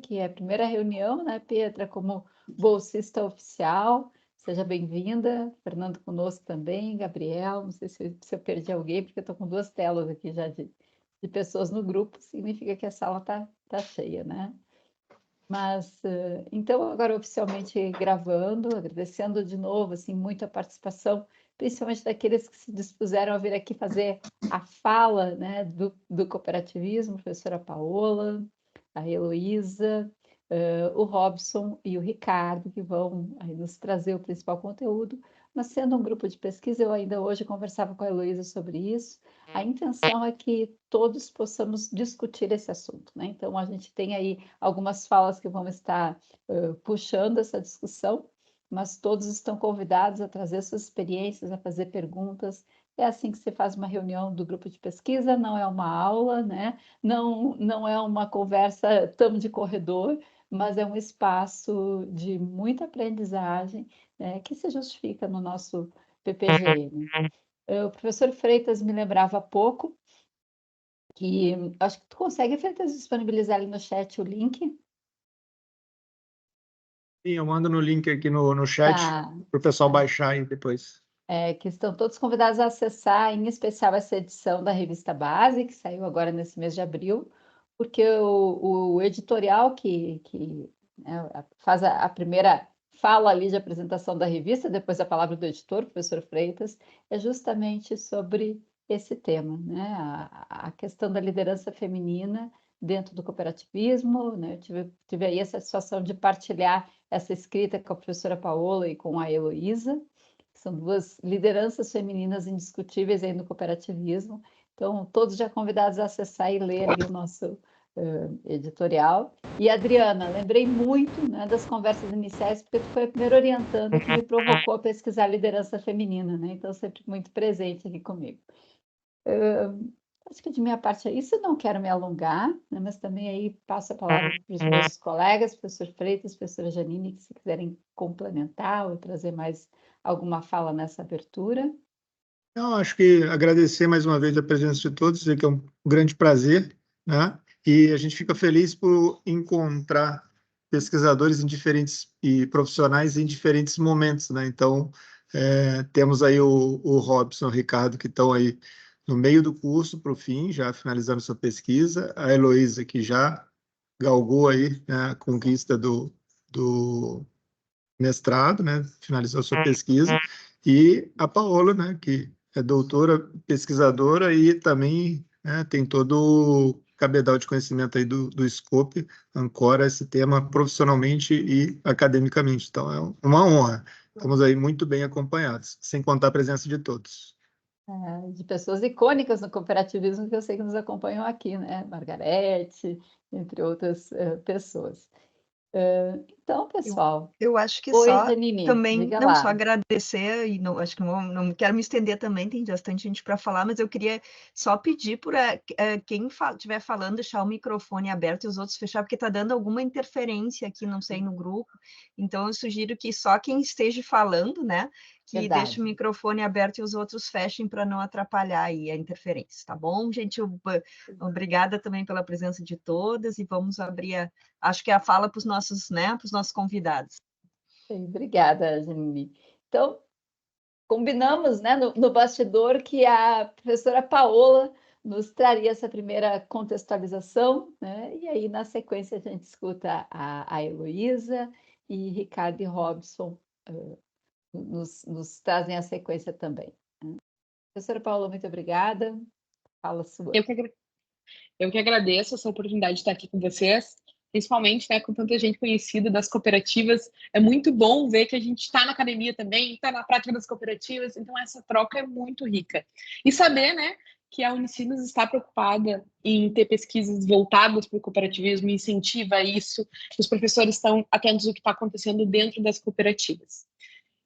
que é a primeira reunião, né, Petra, como bolsista oficial. Seja bem-vinda. Fernando conosco também, Gabriel. Não sei se eu perdi alguém, porque eu estou com 2 telas aqui já de pessoas no grupo, significa que a sala tá cheia, né? Mas, então, agora oficialmente gravando, agradecendo de novo, assim, muito a participação, principalmente daqueles que se dispuseram a vir aqui fazer a fala, né, do cooperativismo, a professora Paola, a Heloísa, o Robson e o Ricardo, que vão aí nos trazer o principal conteúdo. Mas sendo um grupo de pesquisa, eu ainda hoje conversava com a Heloísa sobre isso. A intenção é que todos possamos discutir esse assunto, né? Então, a gente tem aí algumas falas que vão estar puxando essa discussão, mas todos estão convidados a trazer suas experiências, a fazer perguntas. É assim que se faz uma reunião do grupo de pesquisa, não é uma aula, né? Não é uma conversa tão de corredor, mas é um espaço de muita aprendizagem, né, que se justifica no nosso PPGM. O professor Freitas me lembrava há pouco que acho que tu consegue, Freitas, disponibilizar ali no chat o link? Sim, eu mando no link aqui no chat Tá. para o pessoal baixar aí depois. Que estão todos convidados a acessar, em especial essa edição da Revista Base, que saiu agora nesse mês de abril, porque o editorial que né, faz a primeira fala ali de apresentação da revista, depois a palavra do editor, professor Freitas, é justamente sobre esse tema, né? A questão da liderança feminina dentro do cooperativismo, né? Eu tive aí a satisfação de partilhar essa escrita com a professora Paola e com a Heloísa, que são 2 lideranças femininas indiscutíveis aí no cooperativismo. Então, todos já convidados a acessar e ler ali o nosso editorial. E, Adriana, lembrei muito, né, das conversas iniciais, porque tu foi a primeira orientanda que me provocou a pesquisar liderança feminina, né? Então, sempre muito presente aqui comigo. Acho que de minha parte é isso, eu não quero me alongar, né, mas também aí passo a palavra para os meus colegas, professor Freitas, professora Janine, que se quiserem complementar ou trazer mais alguma fala nessa abertura. Então, acho que agradecer mais uma vez a presença de todos, dizer que é um grande prazer, né? E a gente fica feliz por encontrar pesquisadores em diferentes e profissionais em diferentes momentos, né? Então, temos aí o Robson, o Ricardo, que estão aí no meio do curso para o fim, já finalizando sua pesquisa, a Heloísa, que já galgou aí, né, a conquista do mestrado, né? Finalizou sua pesquisa, e a Paola, né, que é doutora, pesquisadora e também, né, tem todo o cabedal de conhecimento aí do Scope, ancora esse tema profissionalmente e academicamente. Então, é uma honra. Estamos aí muito bem acompanhados, sem contar a presença de todos. De pessoas icônicas no cooperativismo que eu sei que nos acompanham aqui, né? Margarete, entre outras pessoas. Então, pessoal. Eu acho que Oi, só Janine, também, diga não só lá. agradecer, e não, acho que não quero me estender também, tem bastante gente para falar, mas eu queria só pedir para quem estiver falando, deixar o microfone aberto e os outros fechar, porque está dando alguma interferência aqui, não sei, no grupo. Então, eu sugiro que só quem esteja falando, né, que deixe o microfone aberto e os outros fechem para não atrapalhar aí a interferência, tá bom, gente? Obrigada também pela presença de todas e vamos abrir, acho que a fala para os nossos, né, para os nossos convidados. Obrigada, Janine. Então, combinamos, né, no bastidor que a professora Paola nos traria essa primeira contextualização, né? E aí, na sequência, a gente escuta a Heloísa e Ricardo e Robson nos trazem a sequência também, né? Professora Paola, muito obrigada. Fala sua. Eu que agradeço essa oportunidade de estar aqui com vocês, principalmente, né, com tanta gente conhecida das cooperativas. É muito bom ver que a gente está na academia também, está na prática das cooperativas, então essa troca é muito rica. E saber, né, que a Unicinos está preocupada em ter pesquisas voltadas para o cooperativismo, incentiva isso, que os professores estão atentos ao que está acontecendo dentro das cooperativas.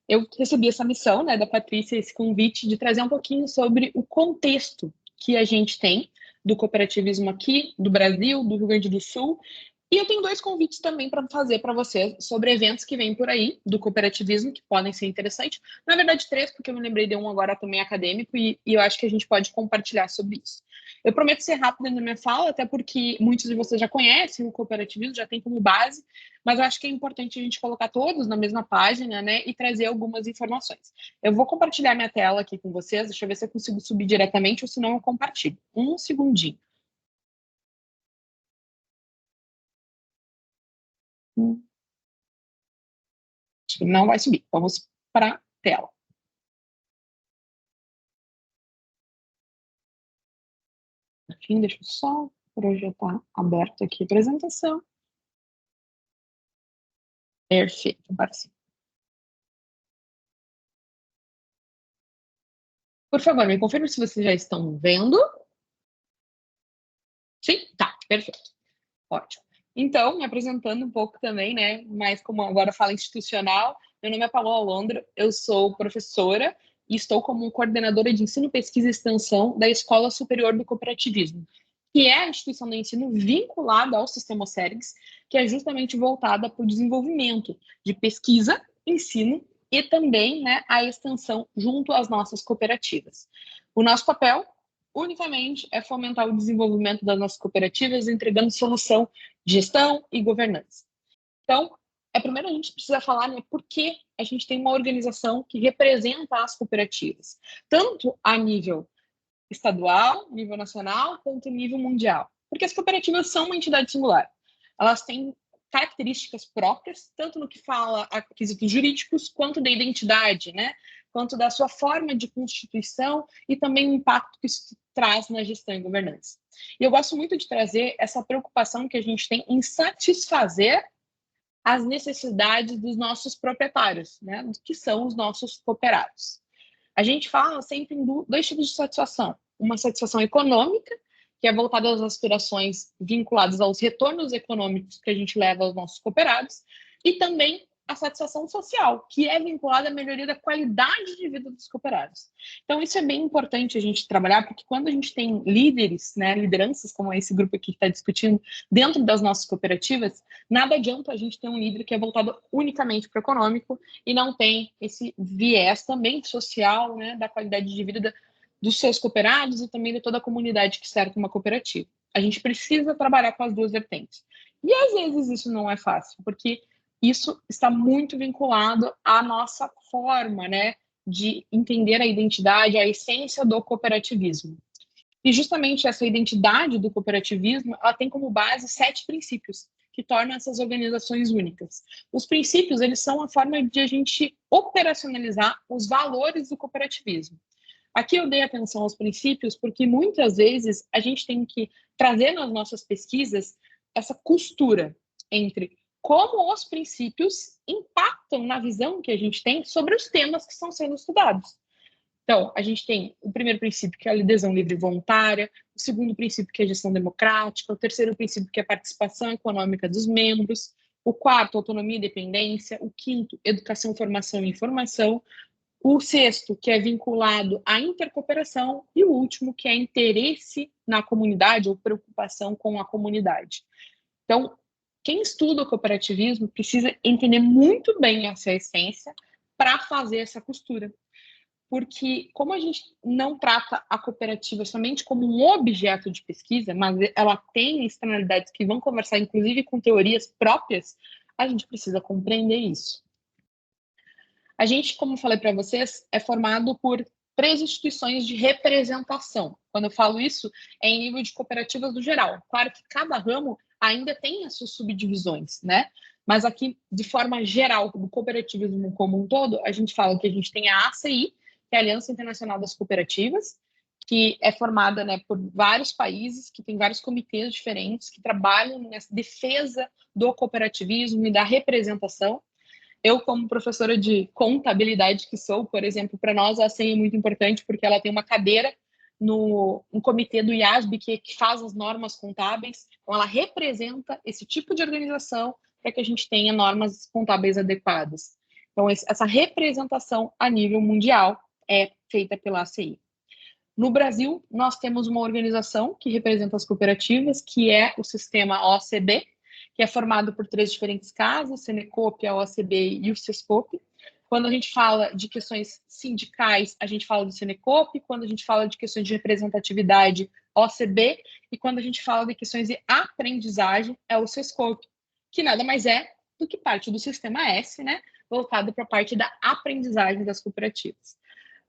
Eu recebi essa missão, né, da Patrícia, esse convite de trazer um pouquinho sobre o contexto que a gente tem do cooperativismo aqui, do Brasil, do Rio Grande do Sul, E eu tenho 2 convites também para fazer para você sobre eventos que vêm por aí, do cooperativismo, que podem ser interessantes. Na verdade, 3, porque eu me lembrei de um agora também acadêmico, e eu acho que a gente pode compartilhar sobre isso. Eu prometo ser rápida na minha fala, até porque muitos de vocês já conhecem o cooperativismo, já tem como base, mas eu acho que é importante a gente colocar todos na mesma página, né, e trazer algumas informações. Eu vou compartilhar minha tela aqui com vocês, deixa eu ver se eu consigo subir diretamente, ou se não eu compartilho. Um segundinho. Acho que não vai subir. Vamos para a tela. Enfim, deixa eu só projetar aberto aqui a apresentação. Perfeito, agora sim. Por favor, me confirme se vocês já estão vendo. Sim? Tá, perfeito. Ótimo. Então, me apresentando um pouco também, né, mas como agora fala institucional, meu nome é Paola Alondra, eu sou professora e estou como coordenadora de ensino, pesquisa e extensão da Escola Superior do Cooperativismo, que é a instituição de ensino vinculada ao Sistema OCERGS, que é justamente voltada para o desenvolvimento de pesquisa, ensino e também, né, a extensão junto às nossas cooperativas. O nosso papel unicamente é fomentar o desenvolvimento das nossas cooperativas, entregando solução de gestão e governança. Então, primeiro a gente precisa falar, né, por que a gente tem uma organização que representa as cooperativas, tanto a nível estadual, nível nacional, quanto nível mundial. Porque as cooperativas são uma entidade singular. Elas têm características próprias, tanto no que fala a quesitos jurídicos, quanto da identidade, né? Quanto da sua forma de constituição e também o impacto que isso traz na gestão e governança. E eu gosto muito de trazer essa preocupação que a gente tem em satisfazer as necessidades dos nossos proprietários, né? Que são os nossos cooperados. A gente fala sempre em 2 tipos de satisfação. Uma satisfação econômica, que é voltada às aspirações vinculadas aos retornos econômicos que a gente leva aos nossos cooperados, e também a satisfação social, que é vinculada à melhoria da qualidade de vida dos cooperados. Então, isso é bem importante a gente trabalhar, porque quando a gente tem líderes, né, lideranças, como esse grupo aqui que está discutindo, dentro das nossas cooperativas, nada adianta a gente ter um líder que é voltado unicamente para o econômico e não tem esse viés também social, né, da qualidade de vida dos seus cooperados e também de toda a comunidade que cerca uma cooperativa. A gente precisa trabalhar com as 2 vertentes. E às vezes isso não é fácil, porque isso está muito vinculado à nossa forma, né, de entender a identidade, a essência do cooperativismo. E justamente essa identidade do cooperativismo, ela tem como base 7 princípios que tornam essas organizações únicas. Os princípios, eles são a forma de a gente operacionalizar os valores do cooperativismo. Aqui eu dei atenção aos princípios porque muitas vezes a gente tem que trazer nas nossas pesquisas essa costura entre como os princípios impactam na visão que a gente tem sobre os temas que estão sendo estudados. Então, a gente tem o primeiro princípio, que é a adesão livre e voluntária, o segundo princípio, que é a gestão democrática, o terceiro princípio, que é a participação econômica dos membros, o quarto, autonomia e dependência, o quinto, educação, formação e informação, o sexto, que é vinculado à intercooperação, e o último, que é interesse na comunidade ou preocupação com a comunidade. Então, quem estuda o cooperativismo precisa entender muito bem essa essência para fazer essa costura. Porque como a gente não trata a cooperativa somente como um objeto de pesquisa, mas ela tem externalidades que vão conversar, inclusive, com teorias próprias, a gente precisa compreender isso. A gente, como falei para vocês, é formado por 3 instituições de representação. Quando eu falo isso, é em nível de cooperativas no geral. Claro que cada ramo ainda tem as suas subdivisões, né? Mas aqui, de forma geral, do cooperativismo como um todo, a gente fala que a gente tem a ACI, que é a Aliança Internacional das Cooperativas, que é formada, né, por vários países, que tem vários comitês diferentes, que trabalham nessa defesa do cooperativismo e da representação. Eu, como professora de contabilidade que sou, por exemplo, para nós a ACI é muito importante porque ela tem uma cadeira no comitê do IASB que faz as normas contábeis, então ela representa esse tipo de organização para que a gente tenha normas contábeis adequadas. Então, essa representação a nível mundial é feita pela ACI. No Brasil, nós temos uma organização que representa as cooperativas, que é o sistema OCB, que é formado por 3 diferentes casas, o Senecop, a OCB e o Sescop. Quando a gente fala de questões sindicais, a gente fala do Senecop. Quando a gente fala de questões de representatividade, OCB. E quando a gente fala de questões de aprendizagem, é o Sescop, que nada mais é do que parte do Sistema S, né, voltado para a parte da aprendizagem das cooperativas.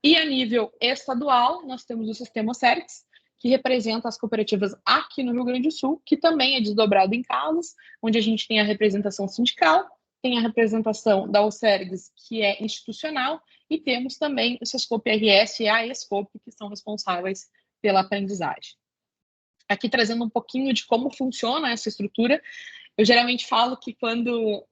E a nível estadual, nós temos o Sistema OCERGS, que representa as cooperativas aqui no Rio Grande do Sul, que também é desdobrado em casas, onde a gente tem a representação sindical, tem a representação da OCERGS, que é institucional, e temos também o Sescop RS e a ESCOP, que são responsáveis pela aprendizagem. Aqui trazendo um pouquinho de como funciona essa estrutura, eu geralmente falo que quando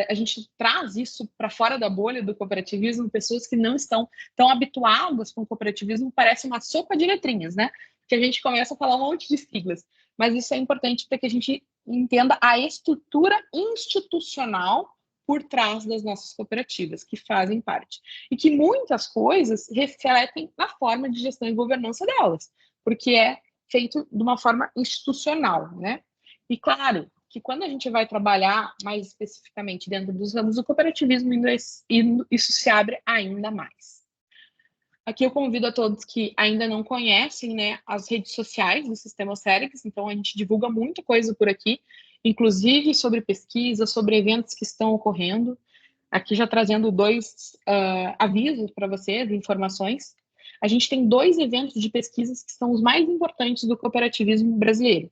a gente traz isso para fora da bolha do cooperativismo, pessoas que não estão tão habituadas com o cooperativismo, parece uma sopa de letrinhas, né? Que a gente começa a falar um monte de siglas. Mas isso é importante para que a gente entenda a estrutura institucional por trás das nossas cooperativas, que fazem parte. E que muitas coisas refletem na forma de gestão e governança delas, porque é feito de uma forma institucional, né? E claro que quando a gente vai trabalhar mais especificamente dentro dos ramos do cooperativismo, isso se abre ainda mais. Aqui eu convido a todos que ainda não conhecem, né, as redes sociais do Sistema OCERGS, então a gente divulga muita coisa por aqui, inclusive sobre pesquisa, sobre eventos que estão ocorrendo. Aqui já trazendo 2 avisos para vocês, informações. A gente tem 2 eventos de pesquisas que são os mais importantes do cooperativismo brasileiro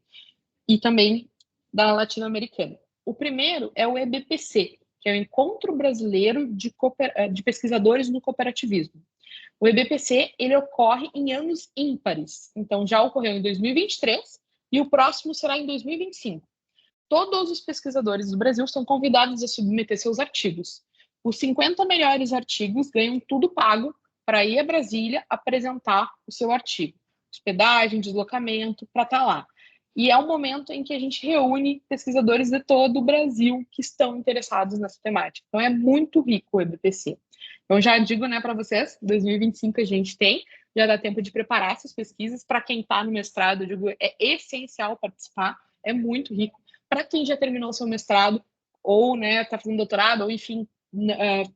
e também da latino-americana. O primeiro é o EBPC, que é o Encontro Brasileiro de Pesquisadores no Cooperativismo. O EBPC, ele ocorre em anos ímpares, então já ocorreu em 2023 e o próximo será em 2025. Todos os pesquisadores do Brasil são convidados a submeter seus artigos. Os 50 melhores artigos ganham tudo pago para ir a Brasília apresentar o seu artigo. Hospedagem, deslocamento, para estar lá. E é um momento em que a gente reúne pesquisadores de todo o Brasil que estão interessados nessa temática. Então, é muito rico o EBPC. Então, já digo, né, para vocês, 2025 a gente tem, já dá tempo de preparar essas pesquisas. Para quem está no mestrado, eu digo, é essencial participar, é muito rico. Para quem já terminou o seu mestrado, ou está fazendo doutorado, ou enfim,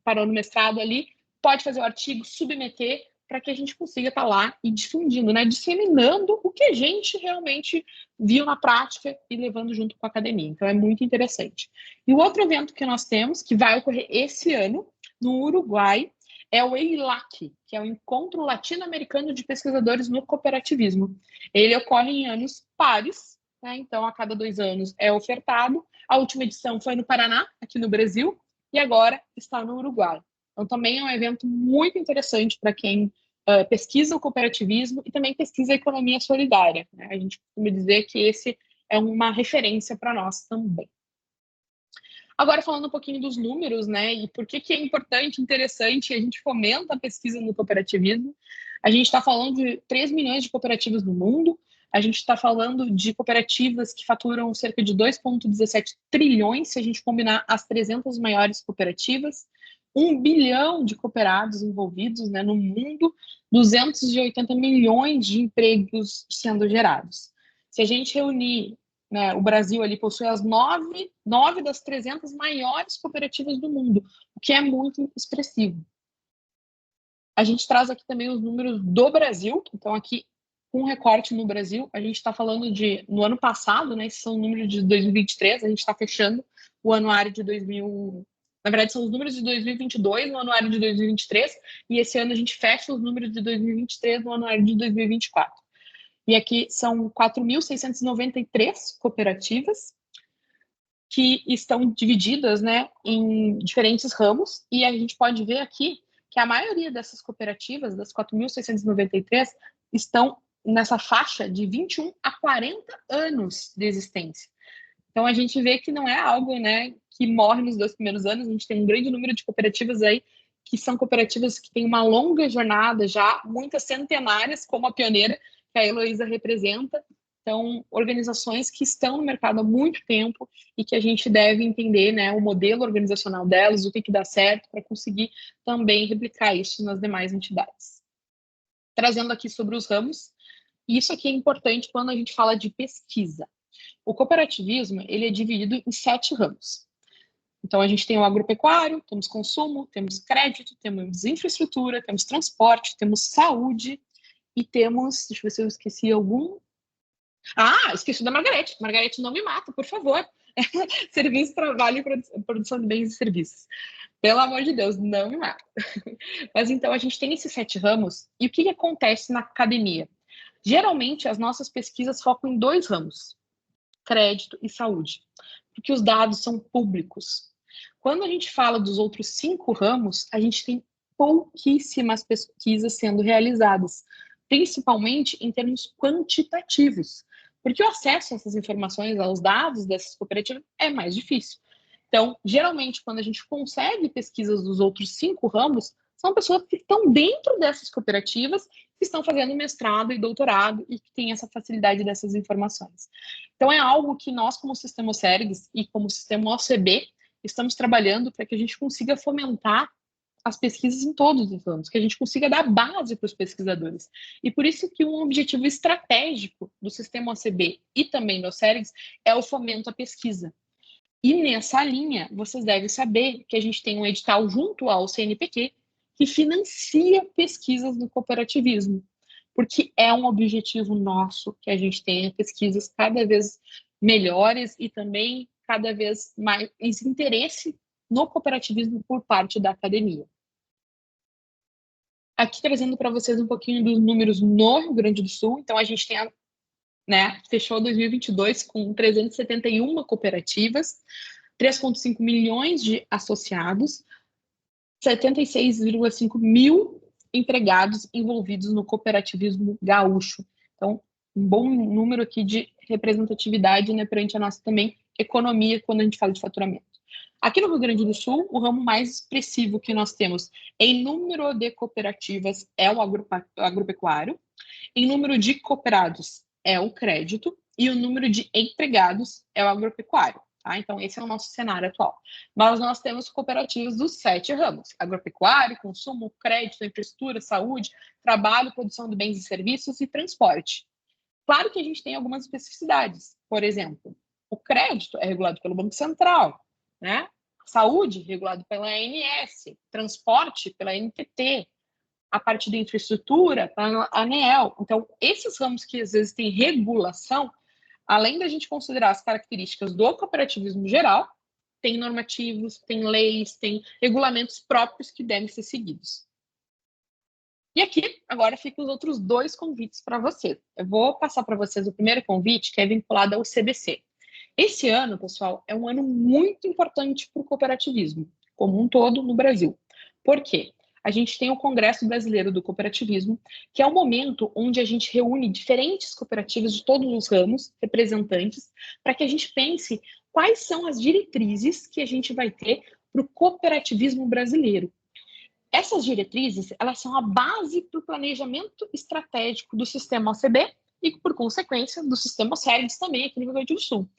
parou no mestrado ali, pode fazer o artigo, submeter, para que a gente consiga estar lá e difundindo, né, disseminando o que a gente realmente viu na prática e levando junto com a academia. Então, é muito interessante. E o outro evento que nós temos, que vai ocorrer esse ano, no Uruguai, é o EILAC, que é o Encontro Latino-Americano de Pesquisadores no Cooperativismo. Ele ocorre em anos pares, né? Então, a cada 2 anos é ofertado. A última edição foi no Paraná, aqui no Brasil, e agora está no Uruguai. Então, também é um evento muito interessante para quem pesquisa o cooperativismo e também pesquisa a economia solidária, né? A gente costuma dizer que esse é uma referência para nós também. Agora, falando um pouquinho dos números, né, e por que é importante, interessante, a gente fomenta a pesquisa no cooperativismo. A gente está falando de 3 milhões de cooperativas no mundo, a gente está falando de cooperativas que faturam cerca de 2,17 trilhões, se a gente combinar as 300 maiores cooperativas, 1 bilhão de cooperados envolvidos, né, no mundo, 280 milhões de empregos sendo gerados. Se a gente reunir, né, o Brasil ali possui as 9 das 300 maiores cooperativas do mundo, o que é muito expressivo. A gente traz aqui também os números do Brasil, então aqui com recorte no Brasil, a gente está falando no ano passado, né, esses são números de 2023, a gente está fechando o anuário de 2000, na verdade são os números de 2022 no anuário de 2023, e esse ano a gente fecha os números de 2023 no anuário de 2024. E aqui são 4.693 cooperativas que estão divididas, né, em diferentes ramos, e a gente pode ver aqui que a maioria dessas cooperativas, das 4.693, estão nessa faixa de 21 a 40 anos de existência. Então, a gente vê que não é algo, né, que morre nos 2 primeiros anos, a gente tem um grande número de cooperativas aí que são cooperativas que têm uma longa jornada já, muitas centenárias, como a pioneira, que a Heloísa representa. Então, organizações que estão no mercado há muito tempo e que a gente deve entender, né, o modelo organizacional delas, o que dá certo, para conseguir também replicar isso nas demais entidades. Trazendo aqui sobre os ramos, isso aqui é importante quando a gente fala de pesquisa. O cooperativismo, ele é dividido em 7 ramos. Então, a gente tem o agropecuário, temos consumo, temos crédito, temos infraestrutura, temos transporte, temos saúde e temos... Deixa eu ver se eu esqueci algum. Ah, esqueci da Margarete. Margarete, não me mata, por favor. Serviço, trabalho e produção de bens e serviços. Pelo amor de Deus, não me mata. Mas então, a gente tem esses 7 ramos. E o que acontece na academia? Geralmente, as nossas pesquisas focam em 2 ramos. Crédito e saúde. Porque os dados são públicos. Quando a gente fala dos outros 5 ramos, a gente tem pouquíssimas pesquisas sendo realizadas, principalmente em termos quantitativos, porque o acesso a essas informações, aos dados dessas cooperativas, é mais difícil. Então, geralmente, quando a gente consegue pesquisas dos outros 5 ramos, são pessoas que estão dentro dessas cooperativas, que estão fazendo mestrado e doutorado e que têm essa facilidade dessas informações. Então, é algo que nós, como Sistema OCERGS e como Sistema OCB, estamos trabalhando para que a gente consiga fomentar as pesquisas em todos os ramos, que a gente consiga dar base para os pesquisadores. E por isso que um objetivo estratégico do Sistema OCB e também do OCERGS é o fomento à pesquisa. E nessa linha, vocês devem saber que a gente tem um edital junto ao CNPq que financia pesquisas no cooperativismo, porque é um objetivo nosso que a gente tenha pesquisas cada vez melhores e também cada vez mais interesse no cooperativismo por parte da academia. Aqui trazendo para vocês um pouquinho dos números no Rio Grande do Sul. Então, a gente tem, fechou 2022 com 371 cooperativas, 3,5 milhões de associados, 76,5 mil empregados envolvidos no cooperativismo gaúcho. Então, um bom número aqui de representatividade, né, perante a nossa também economia quando a gente fala de faturamento. Aqui no Rio Grande do Sul, o ramo mais expressivo que nós temos em número de cooperativas é o agropecuário, em número de cooperados é o crédito e o número de empregados é o agropecuário. Tá? Então, esse é o nosso cenário atual. Mas nós temos cooperativas dos 7 ramos: agropecuário, consumo, crédito, infraestrutura, saúde, trabalho, produção de bens e serviços e transporte. Claro que a gente tem algumas especificidades. Por exemplo, o crédito é regulado pelo Banco Central, né? Saúde, regulado pela ANS, transporte pela ANTT, a parte de infraestrutura pela ANEEL. Então, esses ramos que às vezes têm regulação, além da gente considerar as características do cooperativismo geral, tem normativos, tem leis, tem regulamentos próprios que devem ser seguidos. E aqui, agora, ficam os outros 2 convites para vocês. Eu vou passar para vocês o primeiro convite, que é vinculado ao CBC. Esse ano, pessoal, é um ano muito importante para o cooperativismo, como um todo no Brasil. Por quê? A gente tem o Congresso Brasileiro do Cooperativismo, que é um momento onde a gente reúne diferentes cooperativas de todos os ramos, representantes, para que a gente pense quais são as diretrizes que a gente vai ter para o cooperativismo brasileiro. Essas diretrizes, elas são a base para o planejamento estratégico do Sistema OCB e, por consequência, do Sistema OCERGS também aqui no Rio Grande do Sul.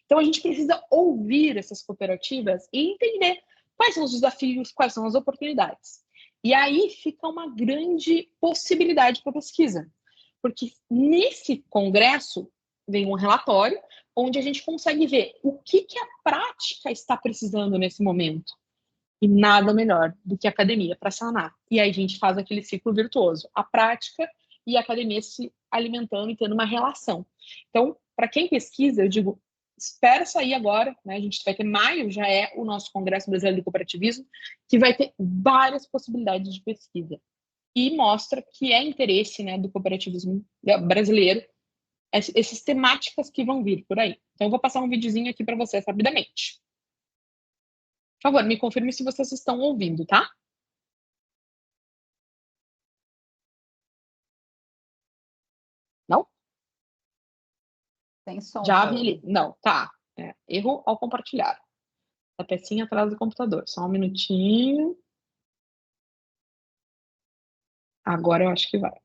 Então, a gente precisa ouvir essas cooperativas e entender quais são os desafios, quais são as oportunidades. E aí fica uma grande possibilidade para a pesquisa, porque nesse congresso vem um relatório onde a gente consegue ver o que a prática está precisando nesse momento. E nada melhor do que a academia para sanar. E aí a gente faz aquele ciclo virtuoso, a prática e a academia se alimentando e tendo uma relação. Então, para quem pesquisa, eu digo, espera sair agora, né? A gente vai ter maio, já é o nosso Congresso Brasileiro do Cooperativismo, que vai ter várias possibilidades de pesquisa. E mostra que é interesse, né, do cooperativismo brasileiro, essas temáticas que vão vir por aí. Então, eu vou passar um videozinho aqui para vocês rapidamente. Por favor, me confirme se vocês estão ouvindo, tá? Não? Sem som. Já vi ali. Não, tá. Erro ao compartilhar. A pecinha atrás do computador. Só um minutinho. Agora eu acho que vai.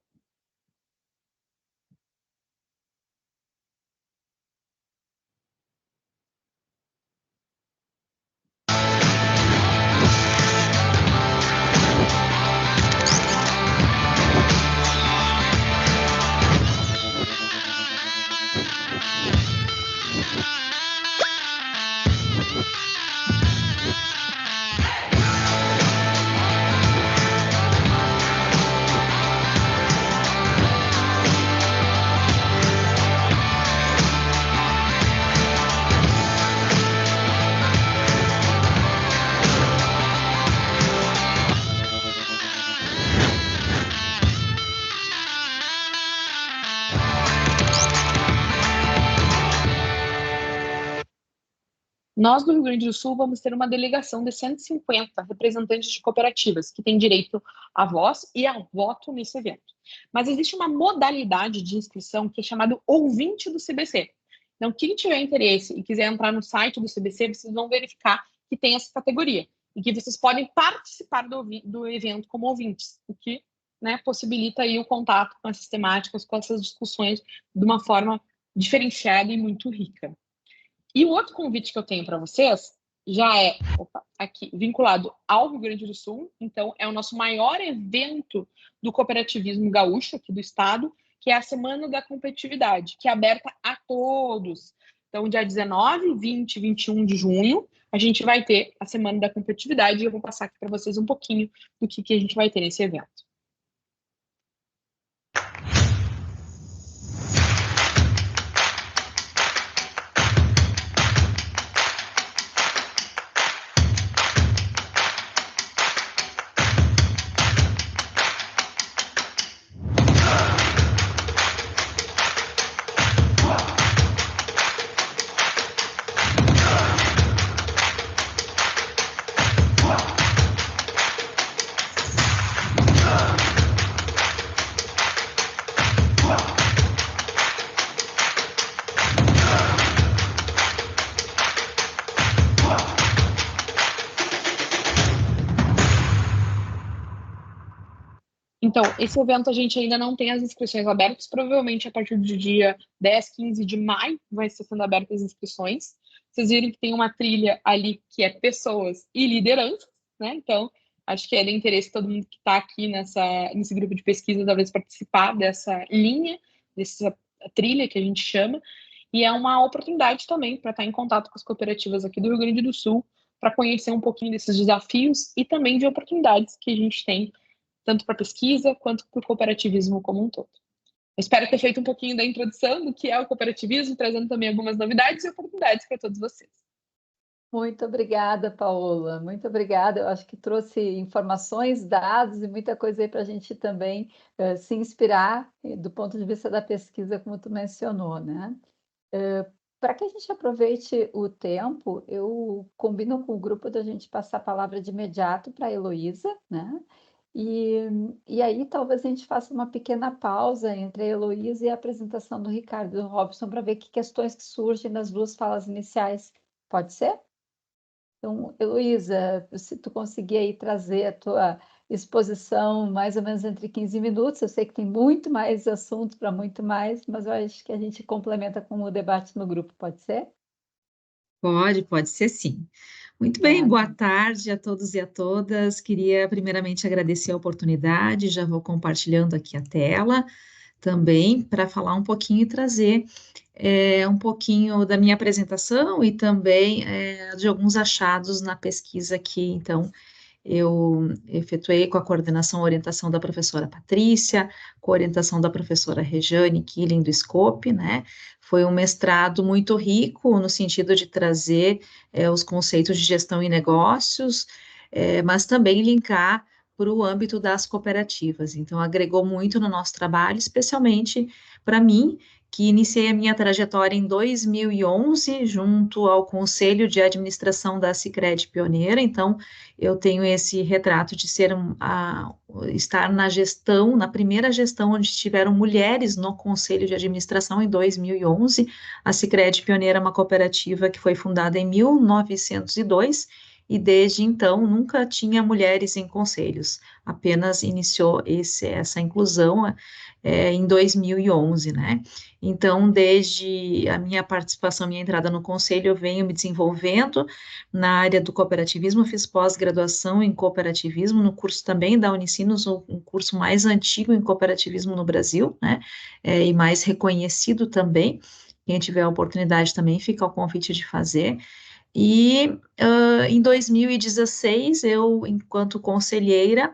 Nós do Rio Grande do Sul vamos ter uma delegação de 150 representantes de cooperativas que têm direito à voz e a voto nesse evento. Mas existe uma modalidade de inscrição que é chamado ouvinte do CBC. Então, quem tiver interesse e quiser entrar no site do CBC, vocês vão verificar que tem essa categoria e que vocês podem participar do evento como ouvintes, o que, né, possibilita aí o contato com essas temáticas, com essas discussões de uma forma diferenciada e muito rica. E o outro convite que eu tenho para vocês já é aqui vinculado ao Rio Grande do Sul. Então, é o nosso maior evento do cooperativismo gaúcho aqui do estado, que é a Semana da Competitividade, que é aberta a todos. Então, dia 19, 20 e 21 de junho, a gente vai ter a Semana da Competitividade e eu vou passar aqui para vocês um pouquinho do que a gente vai ter nesse evento. Então, esse evento a gente ainda não tem as inscrições abertas, provavelmente a partir do dia 10, 15 de maio vai ser sendo abertas as inscrições. Vocês viram que tem uma trilha ali que é pessoas e lideranças, né? Então, acho que é de interesse todo mundo que está aqui nesse grupo de pesquisa, talvez participar dessa linha, dessa trilha que a gente chama, e é uma oportunidade também para estar em contato com as cooperativas aqui do Rio Grande do Sul, para conhecer um pouquinho desses desafios e também de oportunidades que a gente tem tanto para pesquisa quanto para o cooperativismo como um todo. Eu espero ter feito um pouquinho da introdução do que é o cooperativismo, trazendo também algumas novidades e oportunidades para todos vocês. Muito obrigada, Paola. Muito obrigada. Eu acho que trouxe informações, dados e muita coisa aí para a gente também se inspirar do ponto de vista da pesquisa, como tu mencionou, né? Para que a gente aproveite o tempo, eu combino com o grupo da gente passar a palavra de imediato para a Heloísa, né? E aí talvez a gente faça uma pequena pausa entre a Heloísa e a apresentação do Ricardo e do Robson para ver que questões que surgem nas duas falas iniciais. Pode ser? Então, Heloísa, se tu conseguir aí trazer a tua exposição mais ou menos entre 15 minutos, eu sei que tem muito mais assunto para muito mais, mas eu acho que a gente complementa com o debate no grupo, pode ser? Pode ser sim. Muito bem, boa tarde a todos e a todas. Queria primeiramente agradecer a oportunidade, já vou compartilhando aqui a tela também para falar um pouquinho e trazer um pouquinho da minha apresentação e também de alguns achados na pesquisa que, então, eu efetuei com a coordenação e orientação da professora Patrícia, com a orientação da professora Rejane Killing do Scope, né? Foi um mestrado muito rico no sentido de trazer os conceitos de gestão e negócios, mas também linkar para o âmbito das cooperativas. Então, agregou muito no nosso trabalho, especialmente para mim, que iniciei a minha trajetória em 2011, junto ao Conselho de Administração da Sicredi Pioneira. Então, eu tenho esse retrato de estar na gestão, na primeira gestão onde tiveram mulheres no Conselho de Administração em 2011. A Sicredi Pioneira é uma cooperativa que foi fundada em 1902, e desde então nunca tinha mulheres em conselhos, apenas iniciou essa inclusão em 2011, né? Então, desde a minha participação, minha entrada no conselho, eu venho me desenvolvendo na área do cooperativismo, fiz pós-graduação em cooperativismo, no curso também da Unicinos, um curso mais antigo em cooperativismo no Brasil, né? E mais reconhecido também. Quem tiver a oportunidade também, fica ao convite de fazer. E em 2016, eu, enquanto conselheira,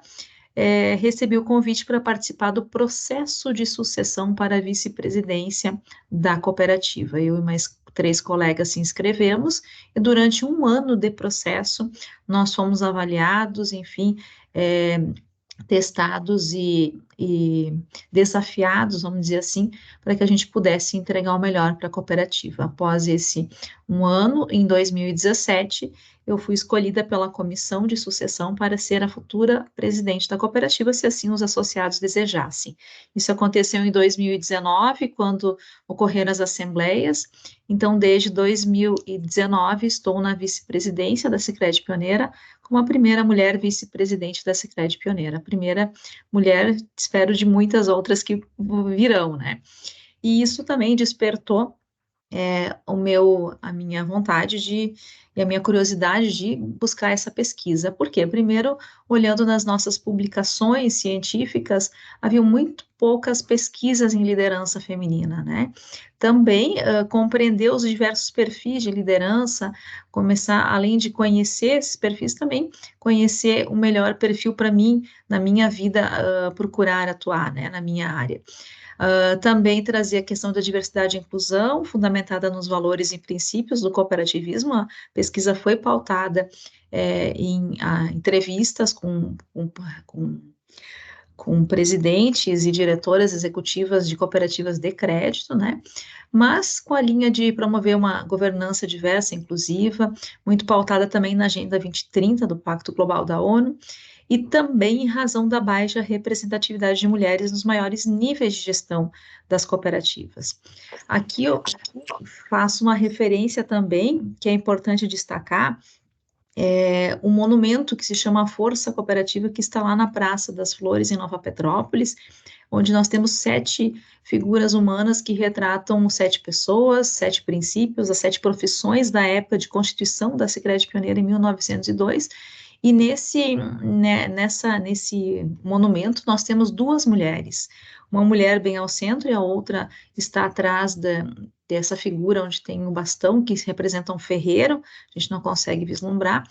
recebi o convite para participar do processo de sucessão para a vice-presidência da cooperativa. Eu e mais 3 colegas se inscrevemos, e durante um ano de processo, nós fomos avaliados, enfim, testados e e desafiados, vamos dizer assim, para que a gente pudesse entregar o melhor para a cooperativa. Após esse um ano, em 2017, eu fui escolhida pela comissão de sucessão para ser a futura presidente da cooperativa, se assim os associados desejassem. Isso aconteceu em 2019, quando ocorreram as assembleias. Então, desde 2019, estou na vice-presidência da Sicredi Pioneira, como a primeira mulher vice-presidente da Sicredi Pioneira, a primeira mulher, espero, de muitas outras que virão, né? E isso também despertou a minha vontade e a minha curiosidade de buscar essa pesquisa. Por quê? Primeiro, olhando nas nossas publicações científicas, havia muito poucas pesquisas em liderança feminina, né? Também compreender os diversos perfis de liderança, começar, além de conhecer esses perfis, também conhecer o melhor perfil para mim, na minha vida, procurar atuar, né, na minha área. Também trazer a questão da diversidade e inclusão, fundamentada nos valores e princípios do cooperativismo. A pesquisa foi pautada em entrevistas com presidentes e diretoras executivas de cooperativas de crédito, né? Mas com a linha de promover uma governança diversa e inclusiva, muito pautada também na Agenda 2030 do Pacto Global da ONU, e também em razão da baixa representatividade de mulheres nos maiores níveis de gestão das cooperativas. Aqui eu faço uma referência também, que é importante destacar, um monumento que se chama Força Cooperativa, que está lá na Praça das Flores, em Nova Petrópolis, onde nós temos 7 figuras humanas que retratam 7 pessoas, 7 princípios, as 7 profissões da época de constituição da Sicredi Pioneira em 1902, e nesse monumento nós temos 2 mulheres, uma mulher bem ao centro e a outra está atrás dessa figura onde tem um bastão que representa um ferreiro, a gente não consegue vislumbrar,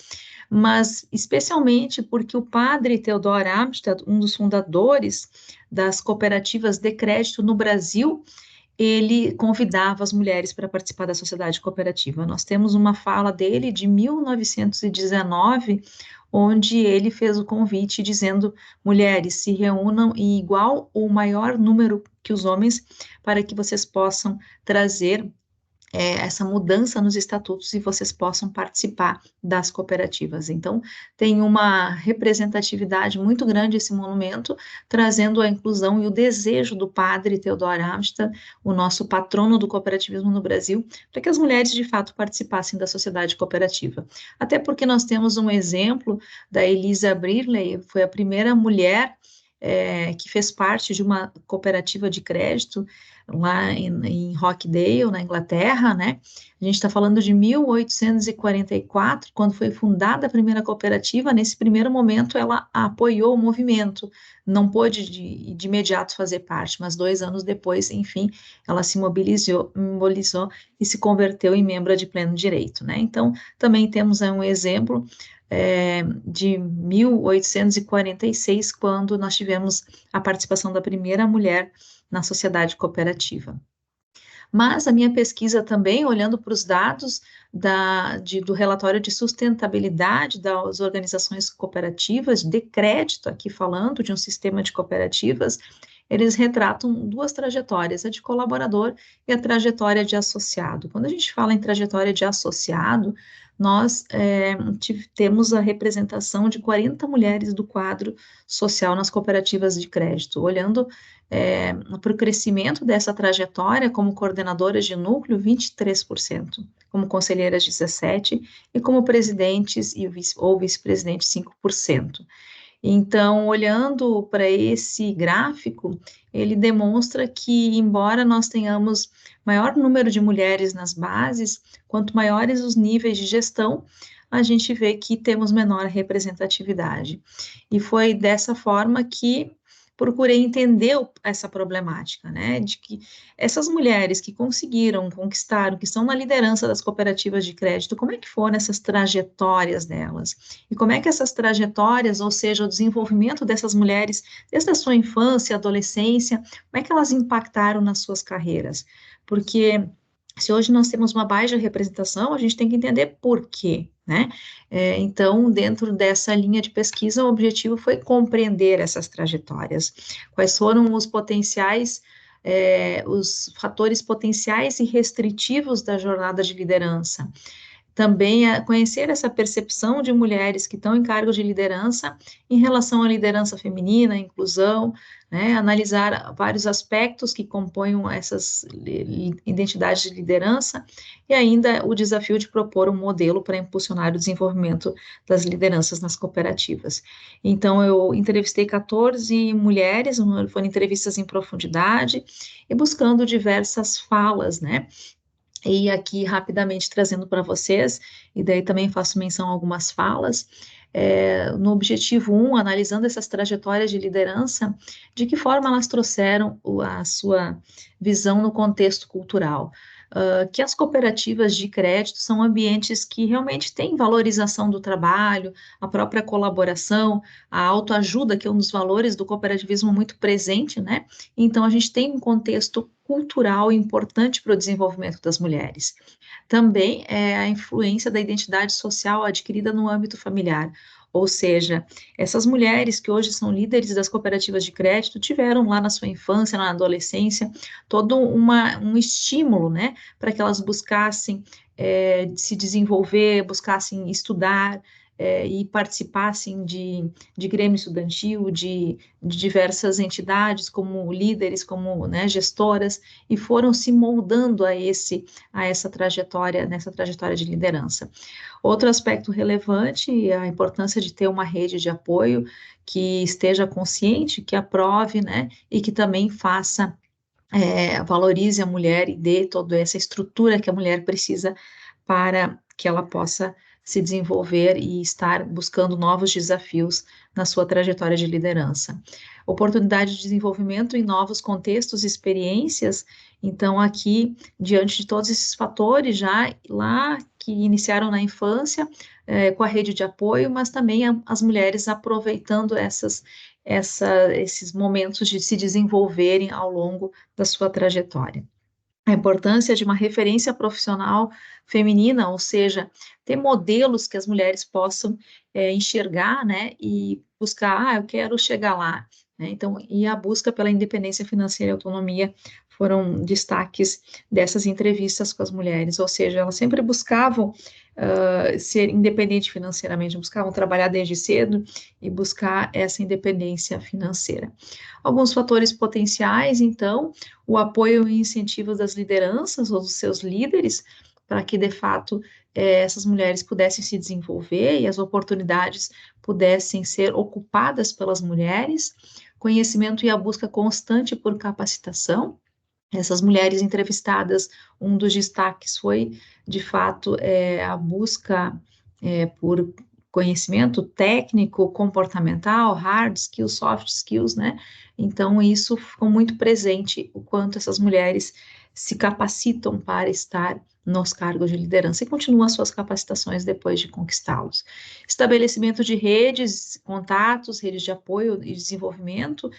mas especialmente porque o padre Theodor Amstad, um dos fundadores das cooperativas de crédito no Brasil, ele convidava as mulheres para participar da sociedade cooperativa. Nós temos uma fala dele de 1919, onde ele fez o convite dizendo: mulheres, se reúnam em igual ou maior número que os homens, para que vocês possam trazer essa mudança nos estatutos e vocês possam participar das cooperativas. Então, tem uma representatividade muito grande esse monumento, trazendo a inclusão e o desejo do padre Theodor Amstad, o nosso patrono do cooperativismo no Brasil, para que as mulheres, de fato, participassem da sociedade cooperativa. Até porque nós temos um exemplo da Elisa Briley, foi a primeira mulher que fez parte de uma cooperativa de crédito lá em Rochdale, na Inglaterra, né? A gente está falando de 1844, quando foi fundada a primeira cooperativa. Nesse primeiro momento, ela apoiou o movimento, não pôde de imediato fazer parte, mas 2 anos depois, enfim, ela se mobilizou e se converteu em membro de pleno direito, né? Então, também temos um exemplo de 1846, quando nós tivemos a participação da primeira mulher na sociedade cooperativa. Mas a minha pesquisa também, olhando para os dados do relatório de sustentabilidade das organizações cooperativas, de crédito, aqui falando de um sistema de cooperativas, eles retratam 2 trajetórias, a de colaborador e a trajetória de associado. Quando a gente fala em trajetória de associado, nós temos a representação de 40 mulheres do quadro social nas cooperativas de crédito. Olhando para o crescimento dessa trajetória, como coordenadoras de núcleo, 23%, como conselheiras, 17%, e como presidentes ou vice-presidentes, 5%. Então, olhando para esse gráfico, ele demonstra que, embora nós tenhamos maior número de mulheres nas bases, quanto maiores os níveis de gestão, a gente vê que temos menor representatividade. E foi dessa forma que procurei entender essa problemática, né, de que essas mulheres que conquistaram, que estão na liderança das cooperativas de crédito, como é que foram essas trajetórias delas? E como é que essas trajetórias, ou seja, o desenvolvimento dessas mulheres, desde a sua infância, adolescência, como é que elas impactaram nas suas carreiras? Porque se hoje nós temos uma baixa representação, a gente tem que entender por quê. né? Então, dentro dessa linha de pesquisa, o objetivo foi compreender essas trajetórias, quais foram os potenciais, os fatores potenciais e restritivos da jornada de liderança. Também conhecer essa percepção de mulheres que estão em cargos de liderança em relação à liderança feminina, inclusão, né, analisar vários aspectos que compõem essas identidades de liderança e ainda o desafio de propor um modelo para impulsionar o desenvolvimento das lideranças nas cooperativas. Então, eu entrevistei 14 mulheres, foram entrevistas em profundidade e buscando diversas falas, né, e aqui rapidamente trazendo para vocês, e daí também faço menção a algumas falas, no objetivo 1, analisando essas trajetórias de liderança, de que forma elas trouxeram a sua visão no contexto cultural. Que as cooperativas de crédito são ambientes que realmente têm valorização do trabalho, a própria colaboração, a autoajuda, que é um dos valores do cooperativismo muito presente, né? Então, a gente tem um contexto cultural importante para o desenvolvimento das mulheres. Também a influência da identidade social adquirida no âmbito familiar, ou seja, essas mulheres que hoje são líderes das cooperativas de crédito tiveram lá na sua infância, na adolescência, todo um estímulo, né, para que elas buscassem se desenvolver, buscassem estudar, e participassem de grêmio estudantil, de diversas entidades, como líderes, como, né, gestoras, e foram se moldando a essa trajetória, nessa trajetória de liderança. Outro aspecto relevante é a importância de ter uma rede de apoio que esteja consciente, que aprove, né, e que também faça, valorize a mulher e dê toda essa estrutura que a mulher precisa para que ela possa se desenvolver e estar buscando novos desafios na sua trajetória de liderança. Oportunidade de desenvolvimento em novos contextos e experiências. Então, aqui, diante de todos esses fatores, já lá que iniciaram na infância, com a rede de apoio, mas também as mulheres aproveitando esses momentos de se desenvolverem ao longo da sua trajetória. A importância de uma referência profissional feminina, ou seja, ter modelos que as mulheres possam enxergar, né, e buscar, eu quero chegar lá, né, então, e a busca pela independência financeira e autonomia foram destaques dessas entrevistas com as mulheres, ou seja, elas sempre buscavam ser independentes financeiramente, buscavam trabalhar desde cedo e buscar essa independência financeira. Alguns fatores potenciais, então, o apoio e incentivo das lideranças ou dos seus líderes, para que, de fato, essas mulheres pudessem se desenvolver e as oportunidades pudessem ser ocupadas pelas mulheres, conhecimento e a busca constante por capacitação. Essas mulheres entrevistadas, um dos destaques foi, de fato, a busca por conhecimento técnico, comportamental, hard skills, soft skills, né? Então, isso ficou muito presente, o quanto essas mulheres se capacitam para estar nos cargos de liderança e continuam as suas capacitações depois de conquistá-los. Estabelecimento de redes, contatos, redes de apoio e desenvolvimento,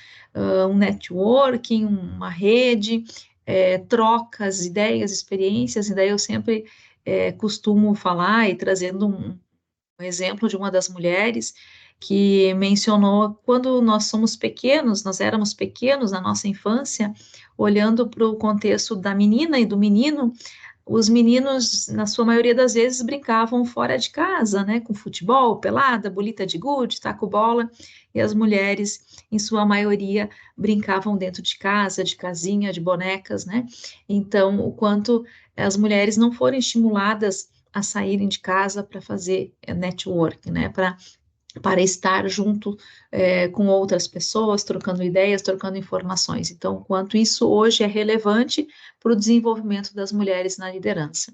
um networking, uma rede, trocas, ideias, experiências, e daí eu sempre costumo falar e trazendo um exemplo de uma das mulheres que mencionou quando nós somos pequenos, nós éramos pequenos na nossa infância, olhando para o contexto da menina e do menino, os meninos, na sua maioria das vezes, brincavam fora de casa, né, com futebol, pelada, bolita de gude, taco-bola, e as mulheres, em sua maioria, brincavam dentro de casa, de casinha, de bonecas, né, então, o quanto as mulheres não foram estimuladas a saírem de casa para fazer network, né, para estar junto com outras pessoas, trocando ideias, trocando informações. Então, quanto isso hoje é relevante para o desenvolvimento das mulheres na liderança.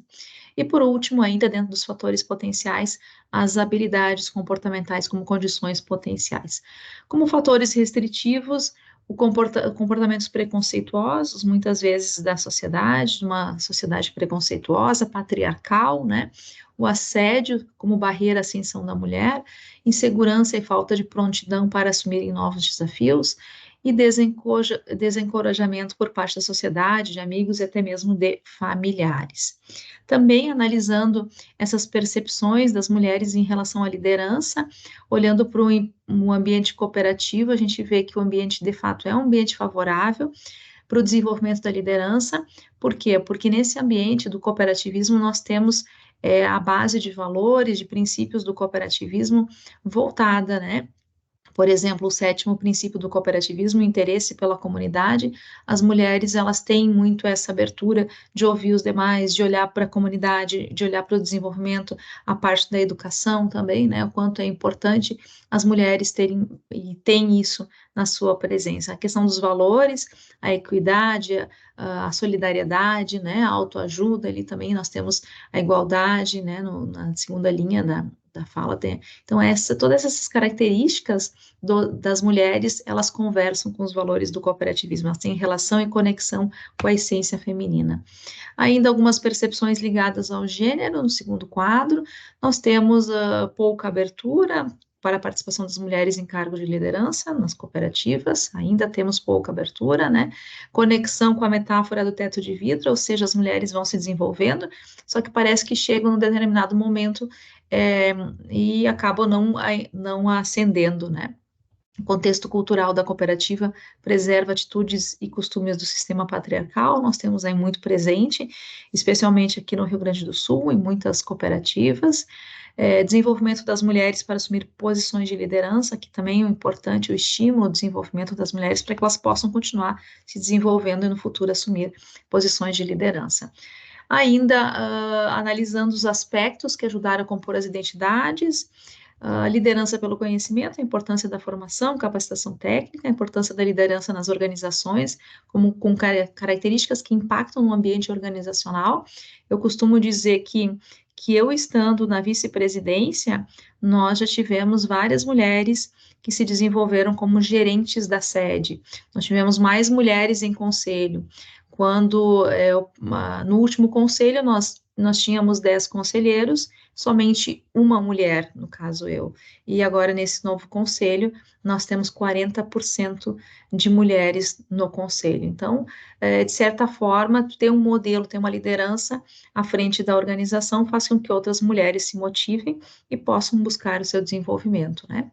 E, por último, ainda dentro dos fatores potenciais, as habilidades comportamentais como condições potenciais. Como fatores restritivos, comportamentos preconceituosos, muitas vezes da sociedade, uma sociedade preconceituosa, patriarcal, né? O assédio como barreira à ascensão da mulher, insegurança e falta de prontidão para assumirem novos desafios, e desencorajamento por parte da sociedade, de amigos e até mesmo de familiares. Também analisando essas percepções das mulheres em relação à liderança, olhando para um ambiente cooperativo, a gente vê que o ambiente, de fato, é um ambiente favorável para o desenvolvimento da liderança. Por quê? Porque nesse ambiente do cooperativismo nós temos a base de valores, de princípios do cooperativismo voltada, né? Por exemplo, o 7º princípio do cooperativismo, o interesse pela comunidade. As mulheres, elas têm muito essa abertura de ouvir os demais, de olhar para a comunidade, de olhar para o desenvolvimento, a parte da educação também, né, o quanto é importante as mulheres terem, e têm isso na sua presença. A questão dos valores, a equidade, a solidariedade, né, a autoajuda, ali também nós temos a igualdade, né, na segunda linha da fala. Então, todas essas características das mulheres, elas conversam com os valores do cooperativismo, elas têm relação e conexão com a essência feminina. Ainda algumas percepções ligadas ao gênero, no segundo quadro, nós temos pouca abertura para a participação das mulheres em cargos de liderança nas cooperativas, ainda temos pouca abertura, né? Conexão com a metáfora do teto de vidro, ou seja, as mulheres vão se desenvolvendo, só que parece que chegam num determinado momento e acabam não ascendendo, né? O contexto cultural da cooperativa preserva atitudes e costumes do sistema patriarcal, nós temos aí muito presente, especialmente aqui no Rio Grande do Sul, em muitas cooperativas. Desenvolvimento das mulheres para assumir posições de liderança, que também é importante, o estímulo ao desenvolvimento das mulheres para que elas possam continuar se desenvolvendo e no futuro assumir posições de liderança. Ainda analisando os aspectos que ajudaram a compor as identidades, a liderança pelo conhecimento, a importância da formação, capacitação técnica, a importância da liderança nas organizações, com características que impactam no ambiente organizacional. Eu costumo dizer que eu estando na vice-presidência, nós já tivemos várias mulheres que se desenvolveram como gerentes da sede. Nós tivemos mais mulheres em conselho. Quando, no último conselho, nós tínhamos 10 conselheiros, somente uma mulher, no caso eu. E agora, nesse novo conselho, nós temos 40% de mulheres no conselho. Então, de certa forma, ter um modelo, ter uma liderança à frente da organização faz com que outras mulheres se motivem e possam buscar o seu desenvolvimento, né?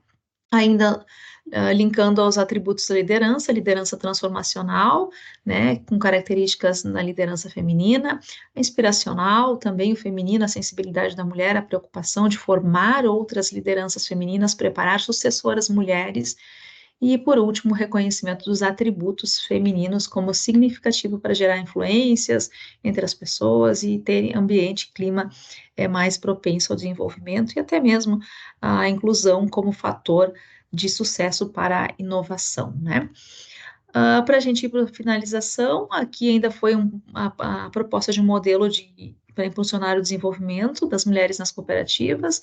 Ainda linkando aos atributos da liderança transformacional, né, com características na liderança feminina, a inspiracional, também o feminino, a sensibilidade da mulher, a preocupação de formar outras lideranças femininas, preparar sucessoras mulheres, e, por último, o reconhecimento dos atributos femininos como significativo para gerar influências entre as pessoas e ter ambiente, clima mais propenso ao desenvolvimento e até mesmo a inclusão como fator de sucesso para a inovação, né? Para a gente ir para a finalização, aqui ainda foi a proposta de um modelo para impulsionar o desenvolvimento das mulheres nas cooperativas,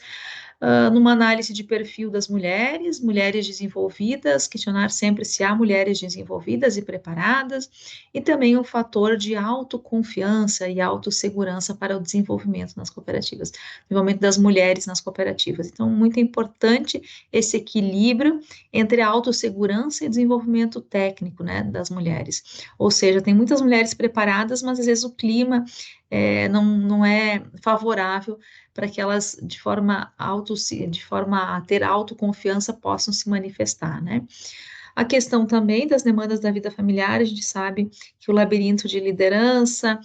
numa análise de perfil das mulheres desenvolvidas, questionar sempre se há mulheres desenvolvidas e preparadas, e também o fator de autoconfiança e autossegurança para o desenvolvimento nas cooperativas, desenvolvimento das mulheres nas cooperativas. Então, muito importante esse equilíbrio entre a autossegurança e desenvolvimento técnico, né, das mulheres. Ou seja, tem muitas mulheres preparadas, mas às vezes o clima não é favorável para que elas, de forma a ter autoconfiança, possam se manifestar, né? A questão também das demandas da vida familiar, a gente sabe que o labirinto de liderança,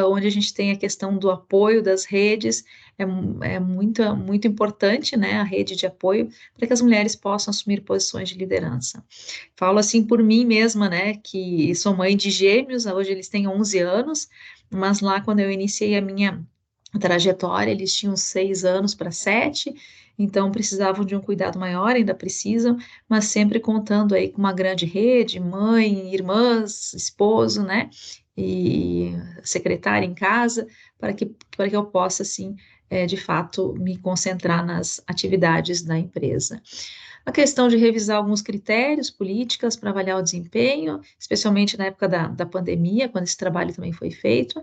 onde a gente tem a questão do apoio das redes, é muito importante, né, a rede de apoio, para que as mulheres possam assumir posições de liderança. Falo assim por mim mesma, né, que sou mãe de gêmeos, hoje eles têm 11 anos, mas lá quando eu iniciei a minha trajetória, eles tinham 6 anos para 7, então precisavam de um cuidado maior, ainda precisam, mas sempre contando aí com uma grande rede, mãe, irmãs, esposo, né, e secretária em casa, para que eu possa, assim, de fato, me concentrar nas atividades da empresa. A questão de revisar alguns critérios, políticas para avaliar o desempenho, especialmente na época da pandemia, quando esse trabalho também foi feito.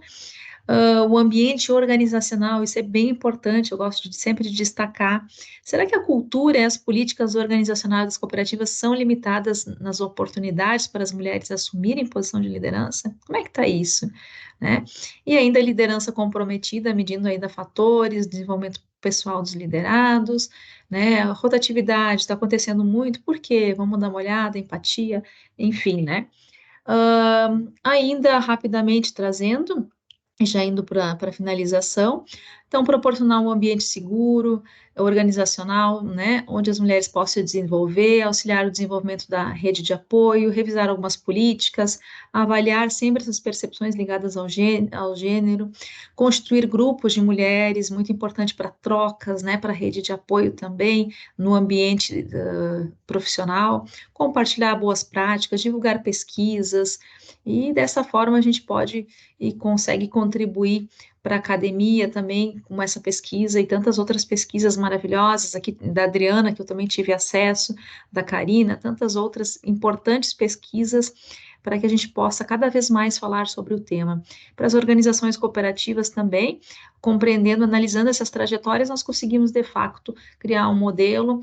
O ambiente organizacional, isso é bem importante, eu gosto sempre de destacar. Será que a cultura e as políticas organizacionais das cooperativas são limitadas nas oportunidades para as mulheres assumirem posição de liderança? Como é que está isso, né? E ainda a liderança comprometida, medindo ainda fatores, desenvolvimento pessoal dos liderados, né? A rotatividade está acontecendo muito, por quê? Vamos dar uma olhada, empatia, enfim, né? Ainda rapidamente trazendo, já indo para a finalização, então proporcionar um ambiente seguro, organizacional, né, onde as mulheres possam se desenvolver, auxiliar o desenvolvimento da rede de apoio, revisar algumas políticas, avaliar sempre essas percepções ligadas ao gênero, construir grupos de mulheres, muito importante para trocas, né, para rede de apoio também, no ambiente profissional, compartilhar boas práticas, divulgar pesquisas, e dessa forma a gente pode e consegue contribuir para a academia também com essa pesquisa e tantas outras pesquisas maravilhosas aqui da Adriana, que eu também tive acesso, da Karina, tantas outras importantes pesquisas para que a gente possa cada vez mais falar sobre o tema. Para as organizações cooperativas também, compreendendo, analisando essas trajetórias, nós conseguimos, de fato, criar um modelo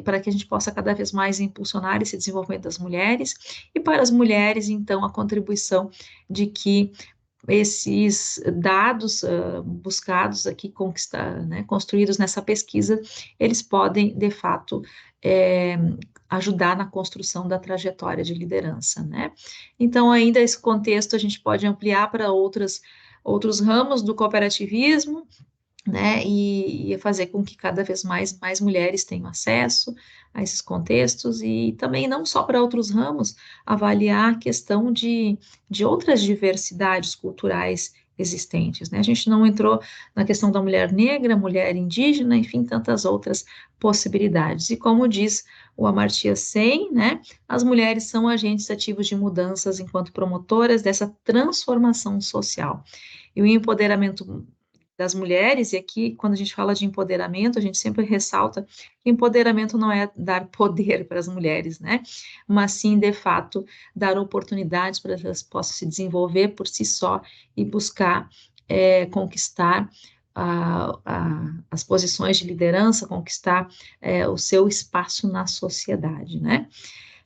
para que a gente possa cada vez mais impulsionar esse desenvolvimento das mulheres, e para as mulheres, então, a contribuição de que esses dados buscados aqui, né, construídos nessa pesquisa, eles podem, de fato, ajudar na construção da trajetória de liderança, né? Então, ainda esse contexto a gente pode ampliar para outros ramos do cooperativismo, né, e fazer com que cada vez mais mulheres tenham acesso a esses contextos, e também não só para outros ramos, avaliar a questão de outras diversidades culturais existentes, né? A gente não entrou na questão da mulher negra, mulher indígena, enfim, tantas outras possibilidades. E como diz o Amartya Sen, né, as mulheres são agentes ativos de mudanças enquanto promotoras dessa transformação social. E o empoderamento das mulheres, e aqui, quando a gente fala de empoderamento, a gente sempre ressalta que empoderamento não é dar poder para as mulheres, né? Mas sim, de fato, dar oportunidades para que elas possam se desenvolver por si só e buscar conquistar as posições de liderança, conquistar o seu espaço na sociedade, né?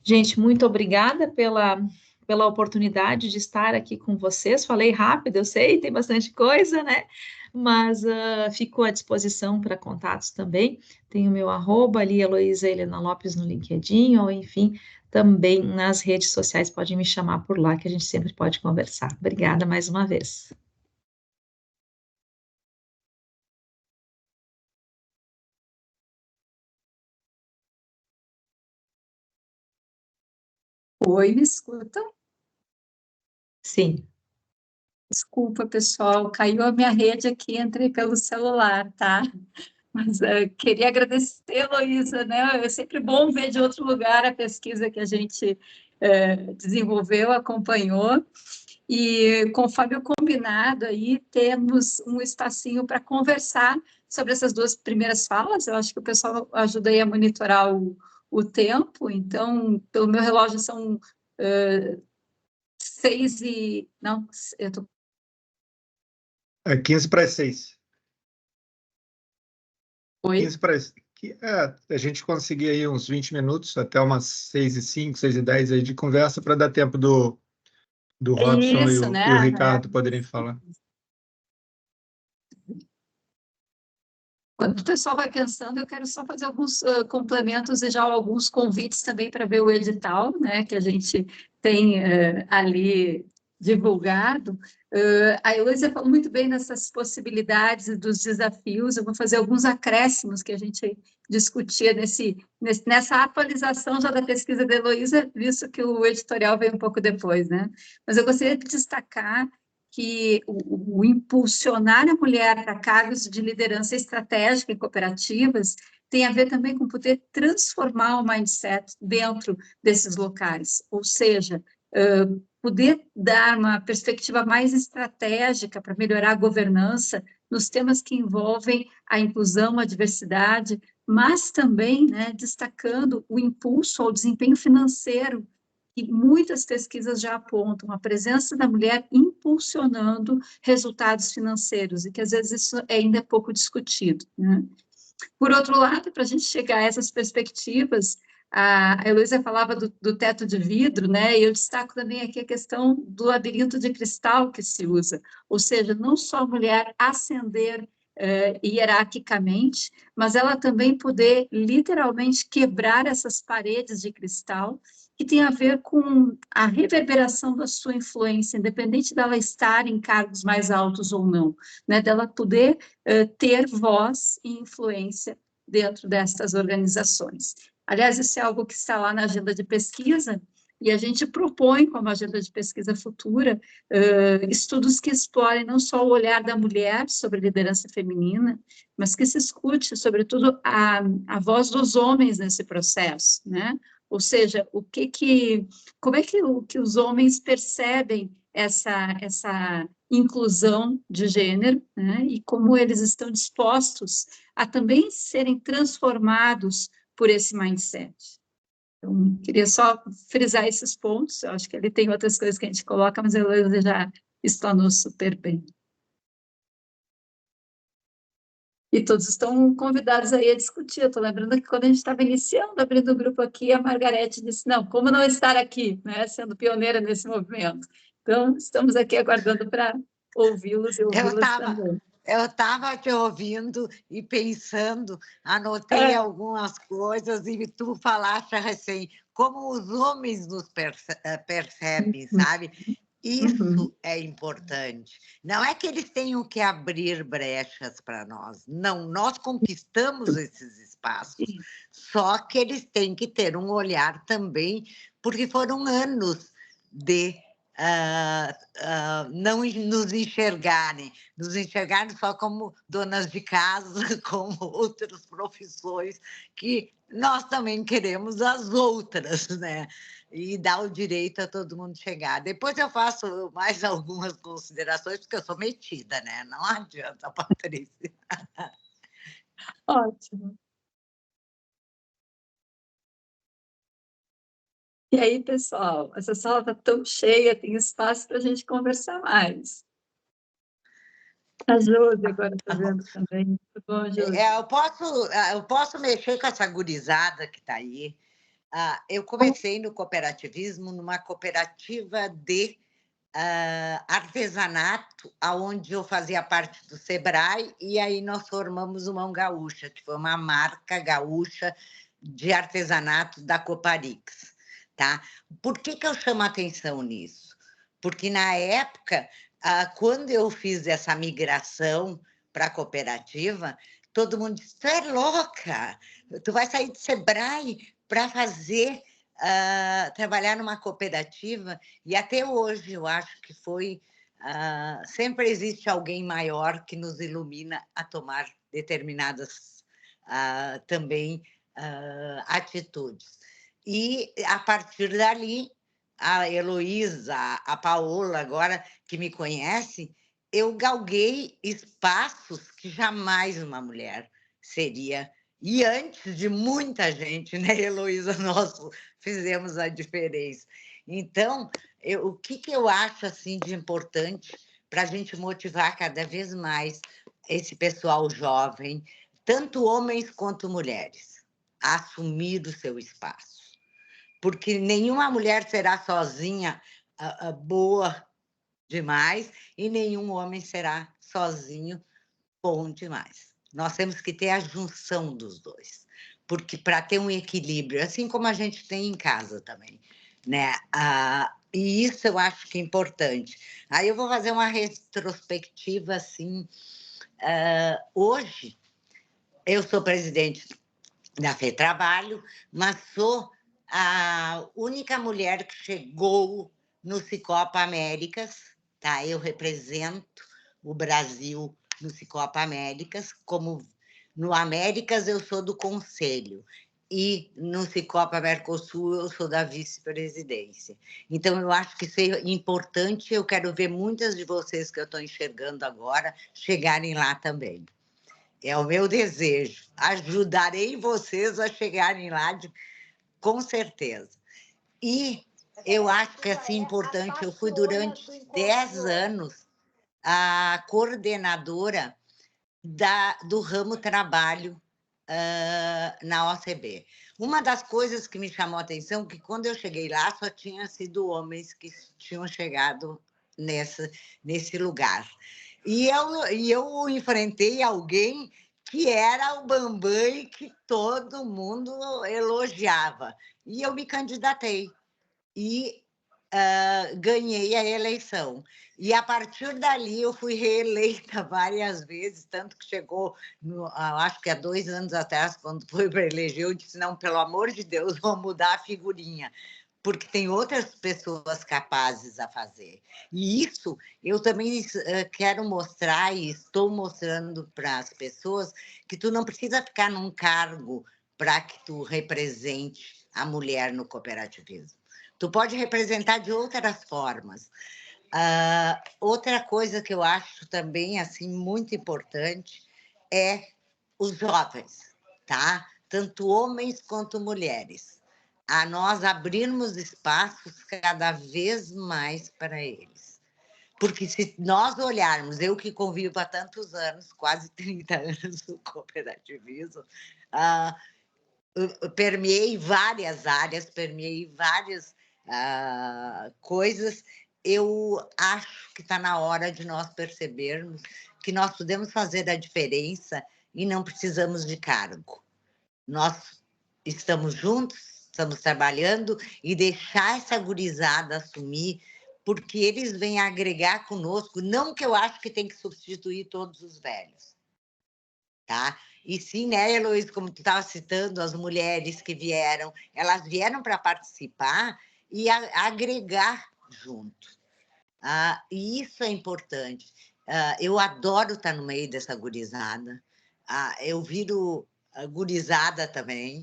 Gente, muito obrigada pela oportunidade de estar aqui com vocês. Falei rápido, eu sei, tem bastante coisa, né? Mas fico à disposição para contatos também. Tem o meu arroba ali, Heloísa Helena Lopes no LinkedIn, ou enfim, também nas redes sociais, pode me chamar por lá, que a gente sempre pode conversar. Obrigada mais uma vez. Oi, me escutam? Sim. Desculpa, pessoal, caiu a minha rede aqui, entrei pelo celular, tá? Mas queria agradecer, Heloísa, né? É sempre bom ver de outro lugar a pesquisa que a gente desenvolveu, acompanhou, e conforme o combinado aí, temos um espacinho para conversar sobre essas duas primeiras falas. Eu acho que o pessoal ajuda aí a monitorar o tempo, então, pelo meu relógio são 6 e... Não, eu estou... 15 para as 6. Oi? 15 para as... a gente conseguir aí uns 20 minutos, até umas 6h05, 6h10 aí de conversa, para dar tempo do Robson Isso, e né? o Ricardo poderem falar. Quando o pessoal vai pensando, eu quero só fazer alguns complementos e já alguns convites também para ver o edital, né, que a gente tem ali divulgado. A Heloísa falou muito bem nessas possibilidades e dos desafios. Eu vou fazer alguns acréscimos que a gente discutia nessa atualização já da pesquisa da Heloísa, visto que o editorial veio um pouco depois, né? Mas eu gostaria de destacar que o impulsionar a mulher para cargos de liderança estratégica em cooperativas tem a ver também com poder transformar o mindset dentro desses locais, ou seja, poder dar uma perspectiva mais estratégica para melhorar a governança nos temas que envolvem a inclusão, a diversidade, mas também, né, destacando o impulso ao desempenho financeiro que muitas pesquisas já apontam, a presença da mulher impulsionando resultados financeiros, e que às vezes isso ainda é pouco discutido, né? Por outro lado, para a gente chegar a essas perspectivas, a Heloísa falava do teto de vidro, né? E eu destaco também aqui a questão do labirinto de cristal que se usa, ou seja, não só a mulher ascender hierarquicamente, mas ela também poder literalmente quebrar essas paredes de cristal, que tem a ver com a reverberação da sua influência, independente dela estar em cargos mais altos ou não, né? Dela poder ter voz e influência dentro destas organizações. Aliás, isso é algo que está lá na agenda de pesquisa, e a gente propõe, como agenda de pesquisa futura, estudos que explorem não só o olhar da mulher sobre liderança feminina, mas que se escute, sobretudo, a voz dos homens nesse processo, né? Ou seja, como é que os homens percebem essa inclusão de gênero, né? E como eles estão dispostos a também serem transformados por esse mindset. Então, queria só frisar esses pontos. Eu acho que ele tem outras coisas que a gente coloca, mas a Heloísa já explanou super bem. E todos estão convidados aí a discutir. Eu estou lembrando que quando a gente estava iniciando, abrindo o grupo aqui, a Margarete disse, não, como não estar aqui, né, sendo pioneira nesse movimento? Então, estamos aqui aguardando para ouvi-los e ouvi-las também. Eu estava te ouvindo e pensando, anotei algumas coisas e tu falaste recém, como os homens nos percebem, sabe? Isso é importante. Não é que eles tenham que abrir brechas para nós, não, nós conquistamos esses espaços, só que eles têm que ter um olhar também, porque foram anos de não nos enxergarem só como donas de casa, como outras profissões, que nós também queremos as outras, né? E dar o direito a todo mundo chegar. Depois eu faço mais algumas considerações, porque eu sou metida, né? Não adianta, Patrícia. Ótimo. E aí, pessoal, essa sala está tão cheia, tem espaço para a gente conversar mais. A Josi agora está vendo também. Tudo bom, Josi? Eu posso mexer com essa gurizada que está aí. Eu comecei no cooperativismo, numa cooperativa de artesanato, onde eu fazia parte do Sebrae, e aí nós formamos o Mão Gaúcha, que foi uma marca gaúcha de artesanato da Coparix. Tá? Por que eu chamo a atenção nisso? Porque, na época, quando eu fiz essa migração para a cooperativa, todo mundo disse, tu é louca, tu vai sair do Sebrae para fazer, trabalhar numa cooperativa, e até hoje eu acho que sempre existe alguém maior que nos ilumina a tomar determinadas também atitudes. E, a partir dali, a Heloísa, a Paola, agora que me conhece, eu galguei espaços que jamais uma mulher seria. E antes de muita gente, né, Heloísa, nós fizemos a diferença. Então, o que eu acho assim, de importante para a gente motivar cada vez mais esse pessoal jovem, tanto homens quanto mulheres, a assumir o seu espaço. Porque nenhuma mulher será sozinha boa demais e nenhum homem será sozinho bom demais. Nós temos que ter a junção dos dois, porque para ter um equilíbrio, assim como a gente tem em casa também, né? E isso eu acho que é importante. Aí eu vou fazer uma retrospectiva assim. Hoje eu sou presidente da FETrabalho, mas sou a única mulher que chegou no Cicopa Américas, tá? Eu represento o Brasil no Cicopa Américas, como no Américas eu sou do Conselho, e no Cicopa Mercosul eu sou da vice-presidência. Então, eu acho que isso é importante, eu quero ver muitas de vocês que eu estou enxergando agora chegarem lá também. É o meu desejo, ajudarei vocês a chegarem lá com certeza. E eu acho que é assim importante. Eu fui durante 10 anos a coordenadora do ramo trabalho na OCB. Uma das coisas que me chamou a atenção é que quando eu cheguei lá só tinha sido homens que tinham chegado nesse lugar. E eu enfrentei alguém que era o bambam e que todo mundo elogiava. E eu me candidatei e ganhei a eleição. E, a partir dali, eu fui reeleita várias vezes, tanto que chegou, acho que há 2 anos atrás, quando foi para eleger, eu disse, não, pelo amor de Deus, vamos mudar a figurinha, porque tem outras pessoas capazes a fazer. E isso eu também quero mostrar, e estou mostrando para as pessoas, que tu não precisa ficar num cargo para que tu represente a mulher no cooperativismo. Tu pode representar de outras formas. Outra coisa que eu acho também assim muito importante é os jovens, tá? Tanto homens quanto mulheres. A nós abrirmos espaços cada vez mais para eles. Porque se nós olharmos, eu que convivo há tantos anos, quase 30 anos no cooperativismo, permeei várias áreas, permeei várias coisas. Eu acho que está na hora de nós percebermos que nós podemos fazer a diferença e não precisamos de cargo. Nós estamos juntos, estamos trabalhando e deixar essa gurizada assumir, porque eles vêm agregar conosco, não que eu acho que tem que substituir todos os velhos, tá? E sim, né, Heloísa, como tu estava citando, as mulheres que vieram, elas vieram para participar e agregar junto. E isso é importante. Eu adoro estar no meio dessa gurizada. Eu viro gurizada também,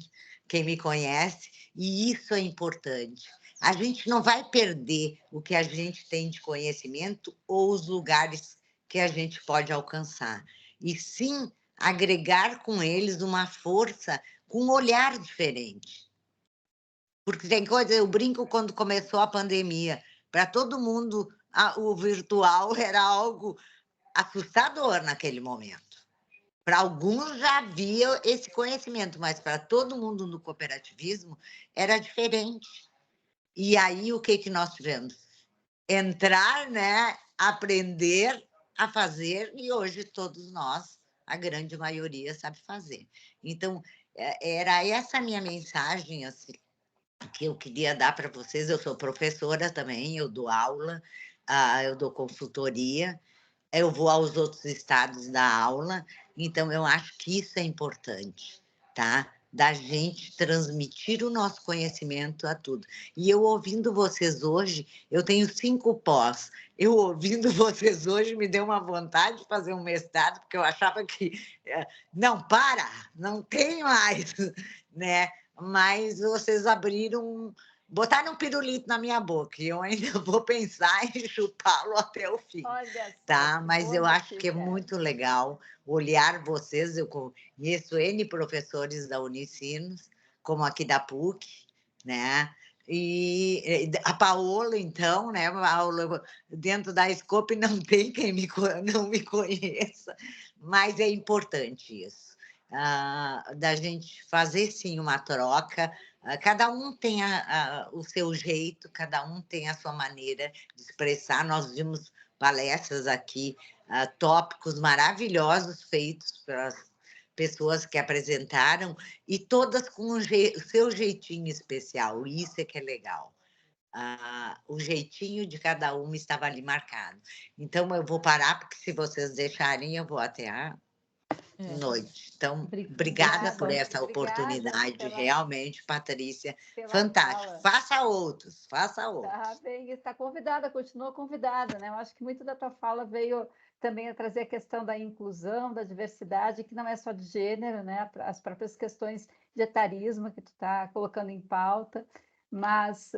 quem me conhece, e isso é importante. A gente não vai perder o que a gente tem de conhecimento ou os lugares que a gente pode alcançar. E sim, agregar com eles uma força, com um olhar diferente. Porque tem coisa, eu brinco quando começou a pandemia, para todo mundo o virtual era algo assustador naquele momento. Para alguns já havia esse conhecimento, mas para todo mundo no cooperativismo era diferente. E aí o que nós tivemos? Entrar, né, aprender a fazer, e hoje todos nós, a grande maioria, sabe fazer. Então, era essa a minha mensagem assim, que eu queria dar para vocês. Eu sou professora também, eu dou aula, eu dou consultoria, eu vou aos outros estados dar aula, então eu acho que isso é importante, tá? Da gente transmitir o nosso conhecimento a tudo. E eu ouvindo vocês hoje, eu tenho 5 pós, eu ouvindo vocês hoje me deu uma vontade de fazer um mestrado, porque eu achava que, não, não tem mais, né? Mas vocês botaram um pirulito na minha boca, e eu ainda vou pensar em chupá-lo até o fim. Olha só, tá? que Mas boa eu acho que é notícia. muito legal olhar vocês. Eu conheço N professores da Unicinos, como aqui da PUC, né? E a Paola, então, né? Paola, dentro da Scope não tem quem não me conheça, mas é importante isso. Da gente fazer sim uma troca. Cada um tem o seu jeito, cada um tem a sua maneira de expressar. Nós vimos palestras aqui, tópicos maravilhosos feitos pelas pessoas que apresentaram, e todas com o seu jeitinho especial. Isso é que é legal. O jeitinho de cada uma estava ali marcado. Então, eu vou parar, porque se vocês deixarem, eu vou até a noite. Então, obrigada por essa oportunidade, realmente, Patrícia, fantástico. Faça outros. Tá bem, está convidada, continua convidada, né? Eu acho que muito da tua fala veio também a trazer a questão da inclusão, da diversidade, que não é só de gênero, né? As próprias questões de etarismo que tu está colocando em pauta, mas,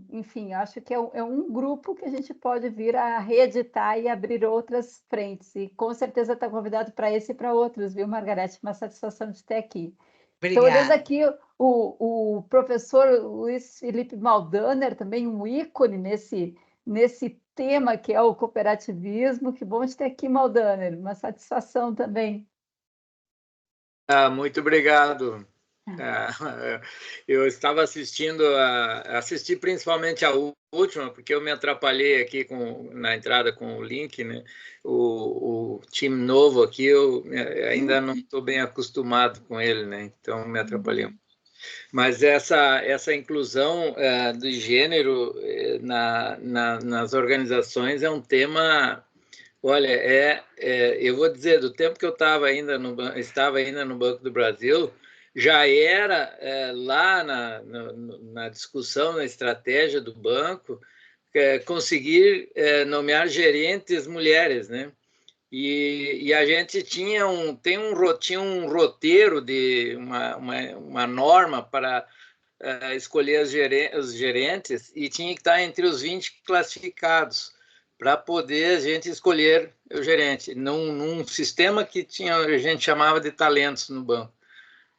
enfim, acho que é um grupo que a gente pode vir a reeditar e abrir outras frentes, e com certeza está convidado para esse e para outros, viu, Margarete? Uma satisfação de ter aqui. Estou olhando Obrigada. aqui o professor Luiz Felipe Maldaner, também um ícone nesse tema que é o cooperativismo. Que bom de ter aqui, Maldaner, uma satisfação também. Muito obrigado. Eu estava assisti principalmente a última, porque eu me atrapalhei aqui na entrada com o link, né? O time novo aqui, eu ainda não estou bem acostumado com ele, né? Então me atrapalhei. Mas essa inclusão do gênero nas organizações é um tema. Olha, eu vou dizer, do tempo que eu estava ainda no Banco do Brasil, já era lá na discussão, na estratégia do banco, conseguir nomear gerentes mulheres, né? E a gente tinha um roteiro de uma norma para escolher os gerentes e tinha que estar entre os 20 classificados para poder a gente escolher o gerente, num sistema que a gente chamava de talentos no banco.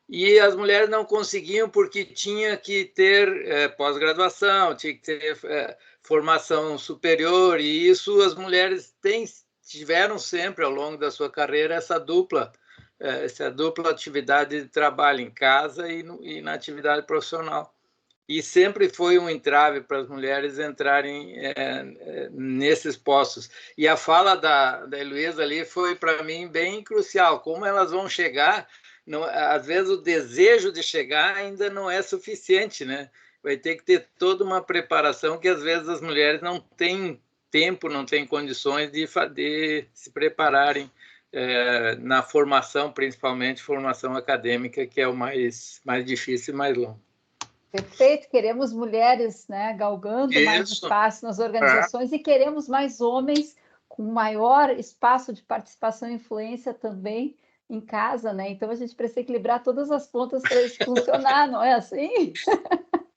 E as mulheres não conseguiam porque tinha que ter pós-graduação, tinha que ter formação superior, e isso as mulheres tiveram sempre, ao longo da sua carreira, essa dupla atividade de trabalho em casa e na atividade profissional. E sempre foi um entrave para as mulheres entrarem nesses postos. E a fala da Heloísa ali foi, para mim, bem crucial. Como elas vão chegar, às vezes o desejo de chegar ainda não é suficiente, né? Vai ter que ter toda uma preparação que, às vezes, as mulheres não têm tempo, não têm condições de se prepararem na formação, principalmente formação acadêmica, que é o mais difícil e mais longo. Perfeito, queremos mulheres, né, galgando mais espaço nas organizações e queremos mais homens com maior espaço de participação e influência também em casa, né? Então a gente precisa equilibrar todas as pontas para isso funcionar, não é assim?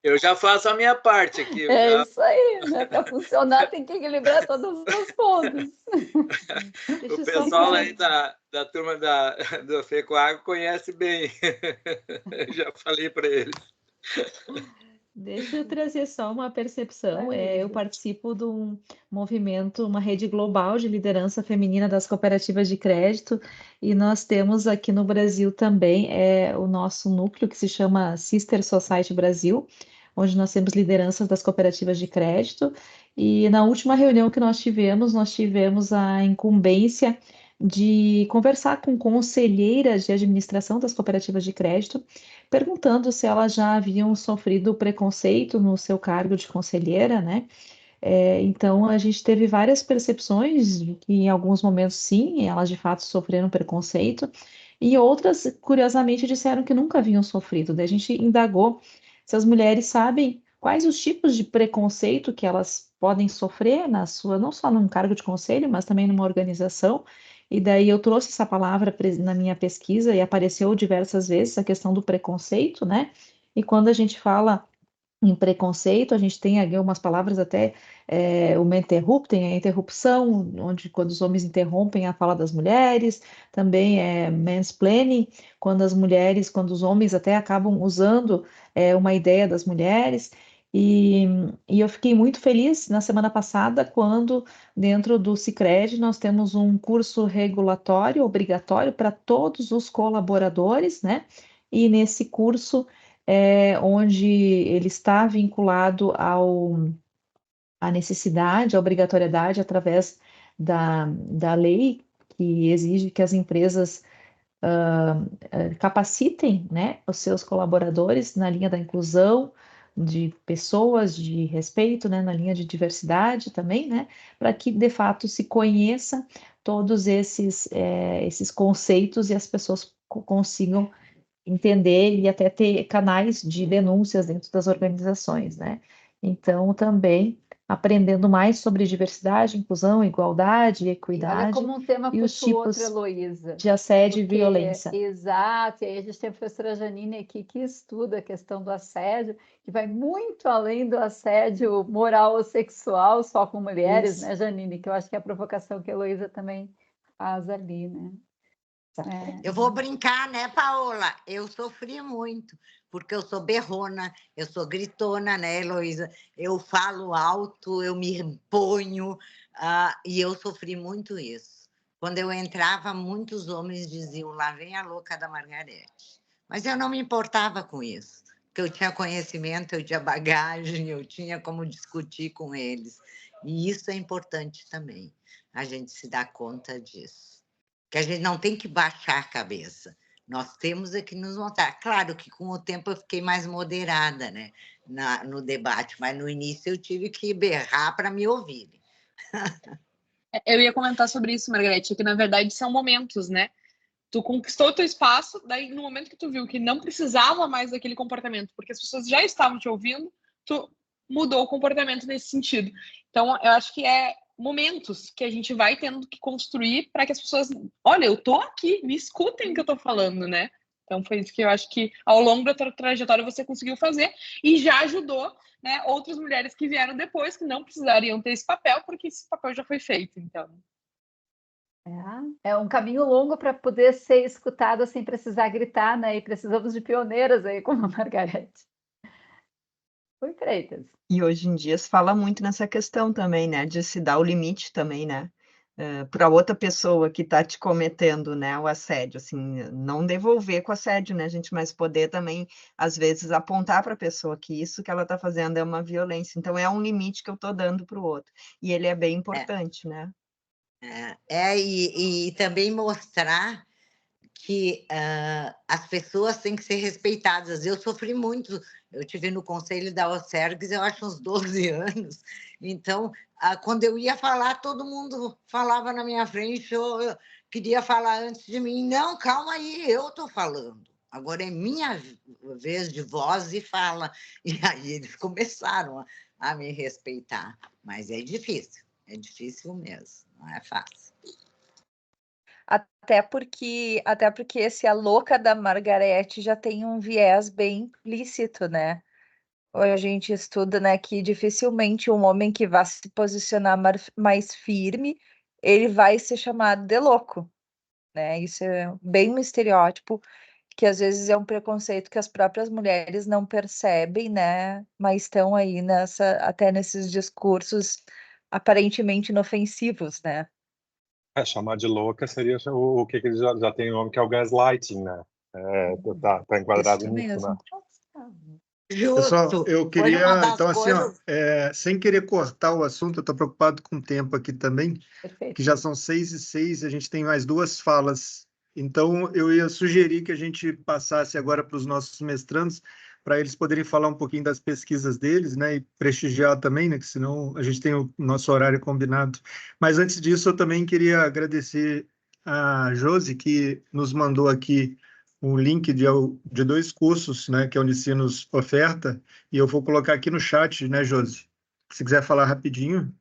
Eu já faço a minha parte aqui. Isso aí, né? Para funcionar tem que equilibrar todas as pontas. O pessoal aí da turma do FECOAGro conhece bem. Já falei para eles. Deixa eu trazer só uma percepção. Eu participo de um movimento, uma rede global de liderança feminina das cooperativas de crédito, e nós temos aqui no Brasil também o nosso núcleo que se chama Sister Society Brasil, onde nós temos lideranças das cooperativas de crédito. E na última reunião que nós tivemos a incumbência de conversar com conselheiras de administração das cooperativas de crédito, perguntando se elas já haviam sofrido preconceito no seu cargo de conselheira, né? Então, a gente teve várias percepções de que, em alguns momentos, sim, elas de fato sofreram preconceito, e outras, curiosamente, disseram que nunca haviam sofrido. Daí a gente indagou se as mulheres sabem quais os tipos de preconceito que elas podem sofrer não só num cargo de conselho, mas também numa organização. E daí eu trouxe essa palavra na minha pesquisa e apareceu diversas vezes a questão do preconceito, né? E quando a gente fala em preconceito, a gente tem aqui umas palavras até, uma interrupting, a interrupção, onde quando os homens interrompem a fala das mulheres, também é mansplaining, quando os homens até acabam usando uma ideia das mulheres. E eu fiquei muito feliz na semana passada quando, dentro do Sicredi, nós temos um curso regulatório obrigatório para todos os colaboradores, né? E nesse curso, onde ele está vinculado à necessidade, à obrigatoriedade, através da lei, que exige que as empresas capacitem, né, os seus colaboradores na linha da inclusão de pessoas, de respeito, né, na linha de diversidade também, né, para que de fato se conheça todos esses conceitos e as pessoas consigam entender e até ter canais de denúncias dentro das organizações, né? Então, também aprendendo mais sobre diversidade, inclusão, igualdade, equidade. Olha como um tema e os puxa o outro, tipos Heloísa. de assédio e violência. Exato, e aí a gente tem a professora Janine aqui que estuda a questão do assédio, que vai muito além do assédio moral ou sexual só com mulheres, né, Janine? Que eu acho que é a provocação que a Heloísa também faz ali, né? Eu vou brincar, né, Paola? Eu sofri muito, porque eu sou berrona, eu sou gritona, né, Heloísa? Eu falo alto, eu me imponho, e eu sofri muito isso. Quando eu entrava, muitos homens diziam, lá vem a louca da Margarete. Mas eu não me importava com isso, porque eu tinha conhecimento, eu tinha bagagem, eu tinha como discutir com eles. E isso é importante também, a gente se dar conta disso. Que a gente não tem que baixar a cabeça. Nós temos é que nos montar. Claro que com o tempo eu fiquei mais moderada, né, no debate, mas no início eu tive que berrar para me ouvirem. Eu ia comentar sobre isso, Margarete, que na verdade são momentos, né? Tu conquistou o teu espaço, daí no momento que tu viu que não precisava mais daquele comportamento, porque as pessoas já estavam te ouvindo, tu mudou o comportamento nesse sentido. Então, eu acho que é momentos que a gente vai tendo que construir para que as pessoas, olha, eu tô aqui, me escutem o que eu tô falando, né? Então, foi isso que eu acho que ao longo da tua trajetória você conseguiu fazer e já ajudou, né, outras mulheres que vieram depois, que não precisariam ter esse papel, porque esse papel já foi feito, então. É um caminho longo para poder ser escutada sem precisar gritar, né? E precisamos de pioneiras aí, como a Margarete. Foi, Freitas. E hoje em dia se fala muito nessa questão também, né? De se dar o limite também, né? Para outra pessoa que está te cometendo, né, o assédio, assim, não devolver com assédio, né, gente, mas poder também, às vezes, apontar para a pessoa que isso que ela está fazendo é uma violência. Então, é um limite que eu estou dando para o outro. E ele é bem importante, né? E também mostrar que as pessoas têm que ser respeitadas. Eu sofri muito, eu tive no conselho da OSERGS, eu acho uns 12 anos, então, quando eu ia falar, todo mundo falava na minha frente, eu queria falar antes de mim, não, calma aí, eu estou falando, agora é minha vez de voz e fala, e aí eles começaram a me respeitar, mas é difícil mesmo, não é fácil. Até porque esse A Louca da Margarete já tem um viés bem implícito, né? Hoje a gente estuda, né, que dificilmente um homem que vá se posicionar mais firme, ele vai ser chamado de louco, né? Isso é bem um estereótipo, que às vezes é um preconceito que as próprias mulheres não percebem, né? Mas estão aí até nesses discursos aparentemente inofensivos, né? Chamar de louca seria o que eles já tem o nome, que é o gaslighting, né? Tá enquadrado Isso nisso, mesmo. né? Pessoal, eu queria, então, assim, coisas... sem querer cortar o assunto, eu estou preocupado com o tempo aqui também, Perfeito. que já são 6h06, a gente tem mais 2 falas. Então, eu ia sugerir que a gente passasse agora para os nossos mestrandos, para eles poderem falar um pouquinho das pesquisas deles, né, e prestigiar também, né, que senão a gente tem o nosso horário combinado. Mas antes disso, eu também queria agradecer a Josi, que nos mandou aqui um link de 2 cursos, né, que a Unicinos oferta, e eu vou colocar aqui no chat, né, Josi? Se quiser falar rapidinho.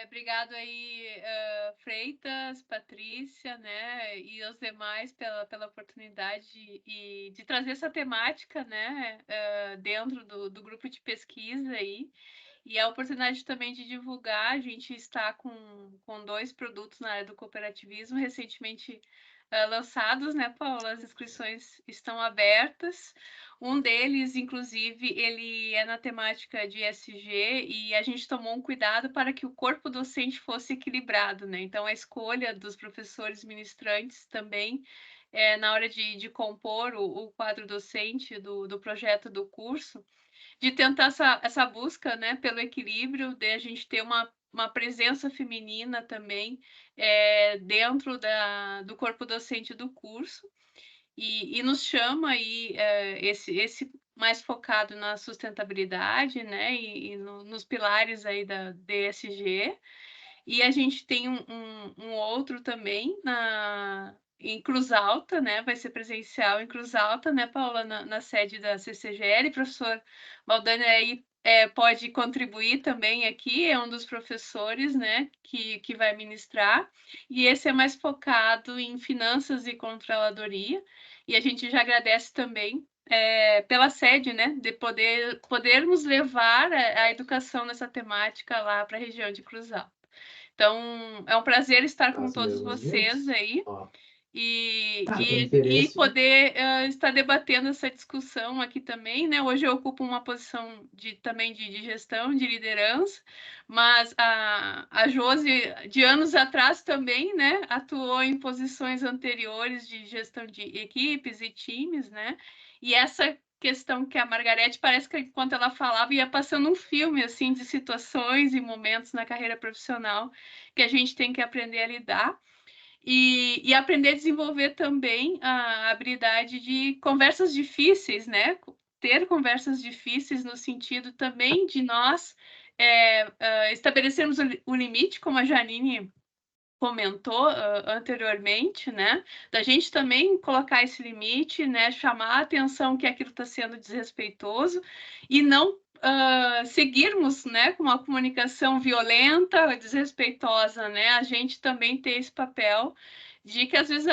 Obrigado aí, Freitas, Patrícia, né, e os demais pela oportunidade de trazer essa temática, né, dentro do grupo de pesquisa aí, e a oportunidade também de divulgar. A gente está com 2 produtos na área do cooperativismo recentemente lançados, né, Paula? As inscrições estão abertas. Um deles, inclusive, ele é na temática de ESG, e a gente tomou um cuidado para que o corpo docente fosse equilibrado, né? Então, a escolha dos professores ministrantes também, na hora de compor o quadro docente do projeto do curso, de tentar essa busca, né, pelo equilíbrio, de a gente ter uma presença feminina também dentro do corpo docente do curso, e nos chama aí esse mais focado na sustentabilidade, né, e nos pilares aí da DSG, e a gente tem um outro também em Cruz Alta, né? Vai ser presencial em Cruz Alta, né, Paula, na sede da CCGL. O professor Baldani aí pode contribuir também aqui, é um dos professores, né, que vai ministrar, e esse é mais focado em finanças e controladoria, e a gente já agradece também pela sede, né, de podermos levar a educação nessa temática lá para a região de Cruz Alta. Então, é um prazer estar com todos vocês aí. E poder estar debatendo essa discussão aqui também, né? Hoje eu ocupo uma posição também de gestão, de liderança, mas a Josi, de anos atrás também, né, atuou em posições anteriores de gestão de equipes e times, né? E essa questão que a Margarete, parece que enquanto ela falava, ia passando um filme, assim, de situações e momentos na carreira profissional que a gente tem que aprender a lidar. E aprender a desenvolver também a habilidade de conversas difíceis, né? Ter conversas difíceis no sentido também de nós estabelecermos o limite, como a Janine comentou anteriormente, né? Da gente também colocar esse limite, né? Chamar a atenção que aquilo está sendo desrespeitoso e não seguirmos, né, com uma comunicação violenta, desrespeitosa, né? A gente também tem esse papel de que às vezes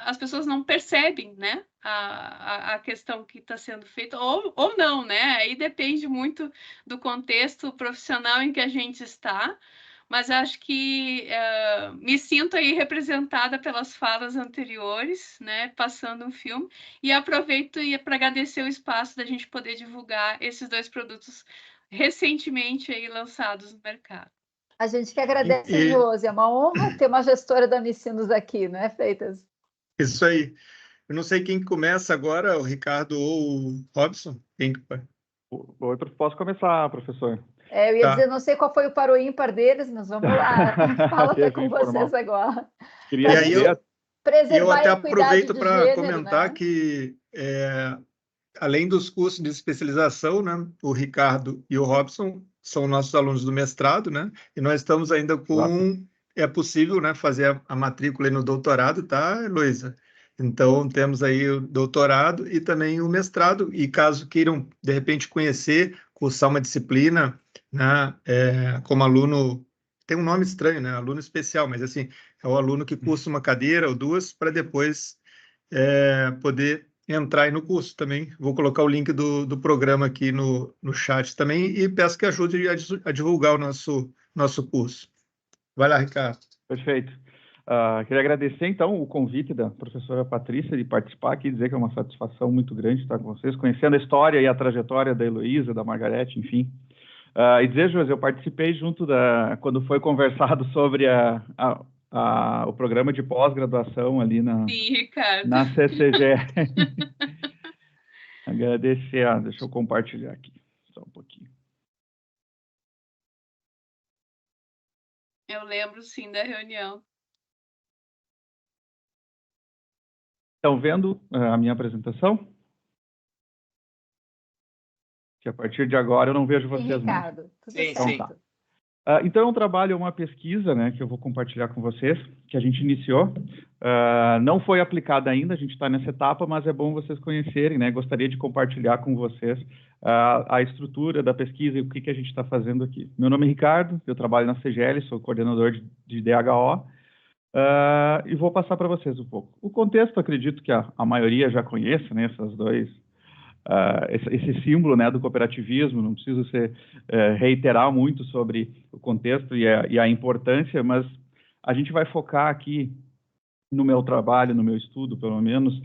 as pessoas não percebem, né, a questão que está sendo feita, ou não, né? Aí depende muito do contexto profissional em que a gente está, mas acho que me sinto aí representada pelas falas anteriores, né, passando um filme, e aproveito para agradecer o espaço da gente poder divulgar esses 2 produtos recentemente aí lançados no mercado. A gente que agradece, Josi, é uma honra ter uma gestora da Unicinos aqui, né, Freitas? Isso aí. Eu não sei quem começa agora, o Ricardo ou o Robson. Quem que vai? Posso começar, professor? Eu ia dizer, não sei qual foi o par ou ímpar deles, mas vamos lá. Fala até com vocês agora. Eu até aproveito para comentar, né, que, além dos cursos de especialização, né, o Ricardo e o Robson são nossos alunos do mestrado, né? E nós estamos ainda com... É possível, né, fazer a matrícula aí no doutorado, tá, Heloísa? Então, temos aí o doutorado e também o mestrado. E caso queiram, de repente, conhecer, cursar uma disciplina, né, como aluno... Tem um nome estranho, né? Aluno especial, mas, assim, é o aluno que cursa uma cadeira ou 2 para depois poder entrar aí no curso também. Vou colocar o link do programa aqui no chat também e peço que ajude a divulgar o nosso curso. Vai lá, Ricardo. Perfeito. Queria agradecer, então, o convite da professora Patrícia de participar aqui, dizer que é uma satisfação muito grande estar com vocês, conhecendo a história e a trajetória da Heloísa, da Margarete, enfim. E dizer, José, eu participei junto quando foi conversado sobre o programa de pós-graduação ali na CCG. Agradecer, deixa eu compartilhar aqui, só um pouquinho. Eu lembro, sim, da reunião. Estão vendo a minha apresentação? Que a partir de agora eu não vejo vocês mais. Sim, então, tá. Então, eu trabalho uma pesquisa, né, que eu vou compartilhar com vocês, que a gente iniciou. Não foi aplicada ainda, a gente está nessa etapa, mas é bom vocês conhecerem, né? Gostaria de compartilhar com vocês a estrutura da pesquisa e o que a gente está fazendo aqui. Meu nome é Ricardo, eu trabalho na CGL, sou coordenador de DHO, e vou passar para vocês um pouco. O contexto, acredito que a maioria já conhece, né, essas esse símbolo, né, do cooperativismo, não preciso reiterar muito sobre o contexto e a importância, mas a gente vai focar aqui no meu trabalho, no meu estudo, pelo menos,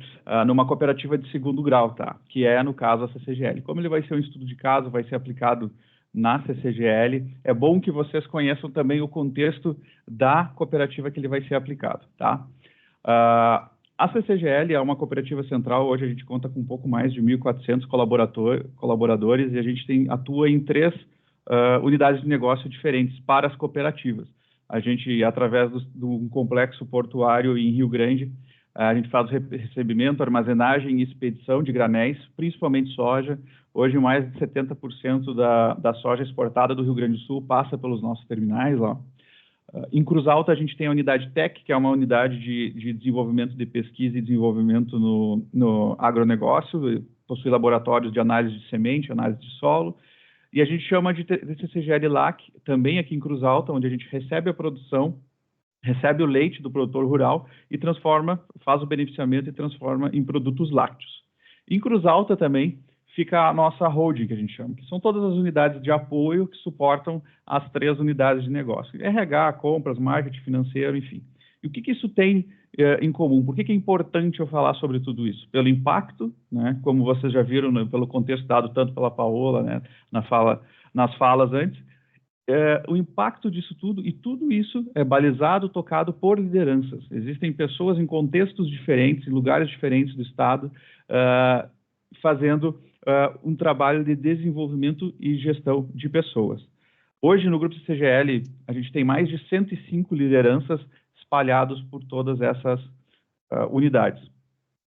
numa cooperativa de 2º grau, tá? Que é, no caso, a CCGL. Como ele vai ser um estudo de caso, vai ser aplicado na CCGL, é bom que vocês conheçam também o contexto da cooperativa que ele vai ser aplicado, tá? A CCGL é uma cooperativa central, hoje a gente conta com um pouco mais de 1.400 colaboradores e a gente atua em 3 unidades de negócio diferentes para as cooperativas. A gente, através do complexo portuário em Rio Grande, a gente faz recebimento, armazenagem e expedição de granéis, principalmente soja. Hoje, mais de 70% da soja exportada do Rio Grande do Sul passa pelos nossos terminais lá. Em Cruz Alta, a gente tem a unidade TEC, que é uma unidade de desenvolvimento de pesquisa e desenvolvimento no agronegócio, possui laboratórios de análise de semente, análise de solo, e a gente chama de CCGL LAC, também aqui em Cruz Alta, onde a gente recebe a produção, recebe o leite do produtor rural e faz o beneficiamento e transforma em produtos lácteos. Em Cruz Alta também fica a nossa holding, que a gente chama, que são todas as unidades de apoio que suportam as 3 unidades de negócio. RH, compras, marketing financeiro, enfim. E o que isso tem em comum? Por que é importante eu falar sobre tudo isso? Pelo impacto, né, como vocês já viram pelo contexto dado tanto pela Paola, né, nas falas antes, o impacto disso tudo, e tudo isso é balizado, tocado por lideranças. Existem pessoas em contextos diferentes, em lugares diferentes do Estado, fazendo um trabalho de desenvolvimento e gestão de pessoas. Hoje, no Grupo CGL, a gente tem mais de 105 lideranças espalhados por todas essas unidades.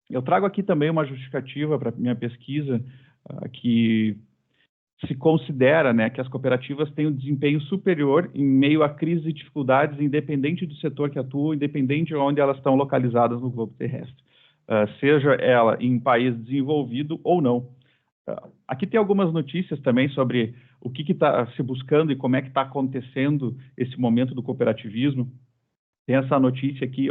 Eu trago aqui também uma justificativa para a minha pesquisa, que se considera, né, que as cooperativas têm um desempenho superior em meio a crises e dificuldades, independente do setor que atua, independente de onde elas estão localizadas no globo terrestre, seja ela em país desenvolvido ou não. Aqui tem algumas notícias também sobre o que está se buscando e como é que está acontecendo esse momento do cooperativismo. Tem essa notícia aqui,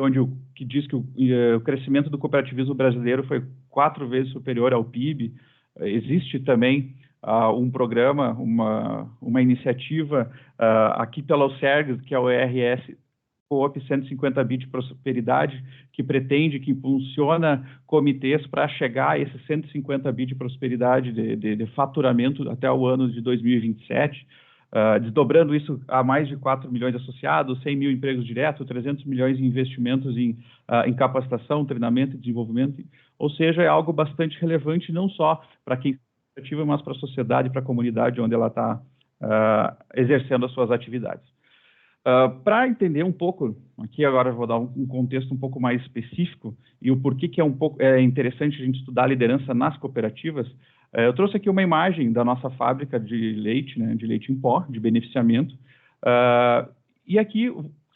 que diz que o crescimento do cooperativismo brasileiro foi 4 vezes superior ao PIB. Existe também um programa, uma iniciativa aqui pela OCERGS, que é o ERS Coop 150 bi de prosperidade, que pretende, que impulsiona comitês para chegar a esses 150 bi de prosperidade de faturamento até o ano de 2027, desdobrando isso a mais de 4 milhões de associados, 100 mil empregos diretos, 300 milhões em investimentos em capacitação, treinamento e desenvolvimento. Ou seja, é algo bastante relevante, não só para quem mas para a sociedade, para a comunidade onde ela está exercendo as suas atividades. Para entender um pouco, aqui agora eu vou dar um contexto um pouco mais específico e o porquê que é interessante a gente estudar a liderança nas cooperativas, eu trouxe aqui uma imagem da nossa fábrica de leite, né, de leite em pó, de beneficiamento, e aqui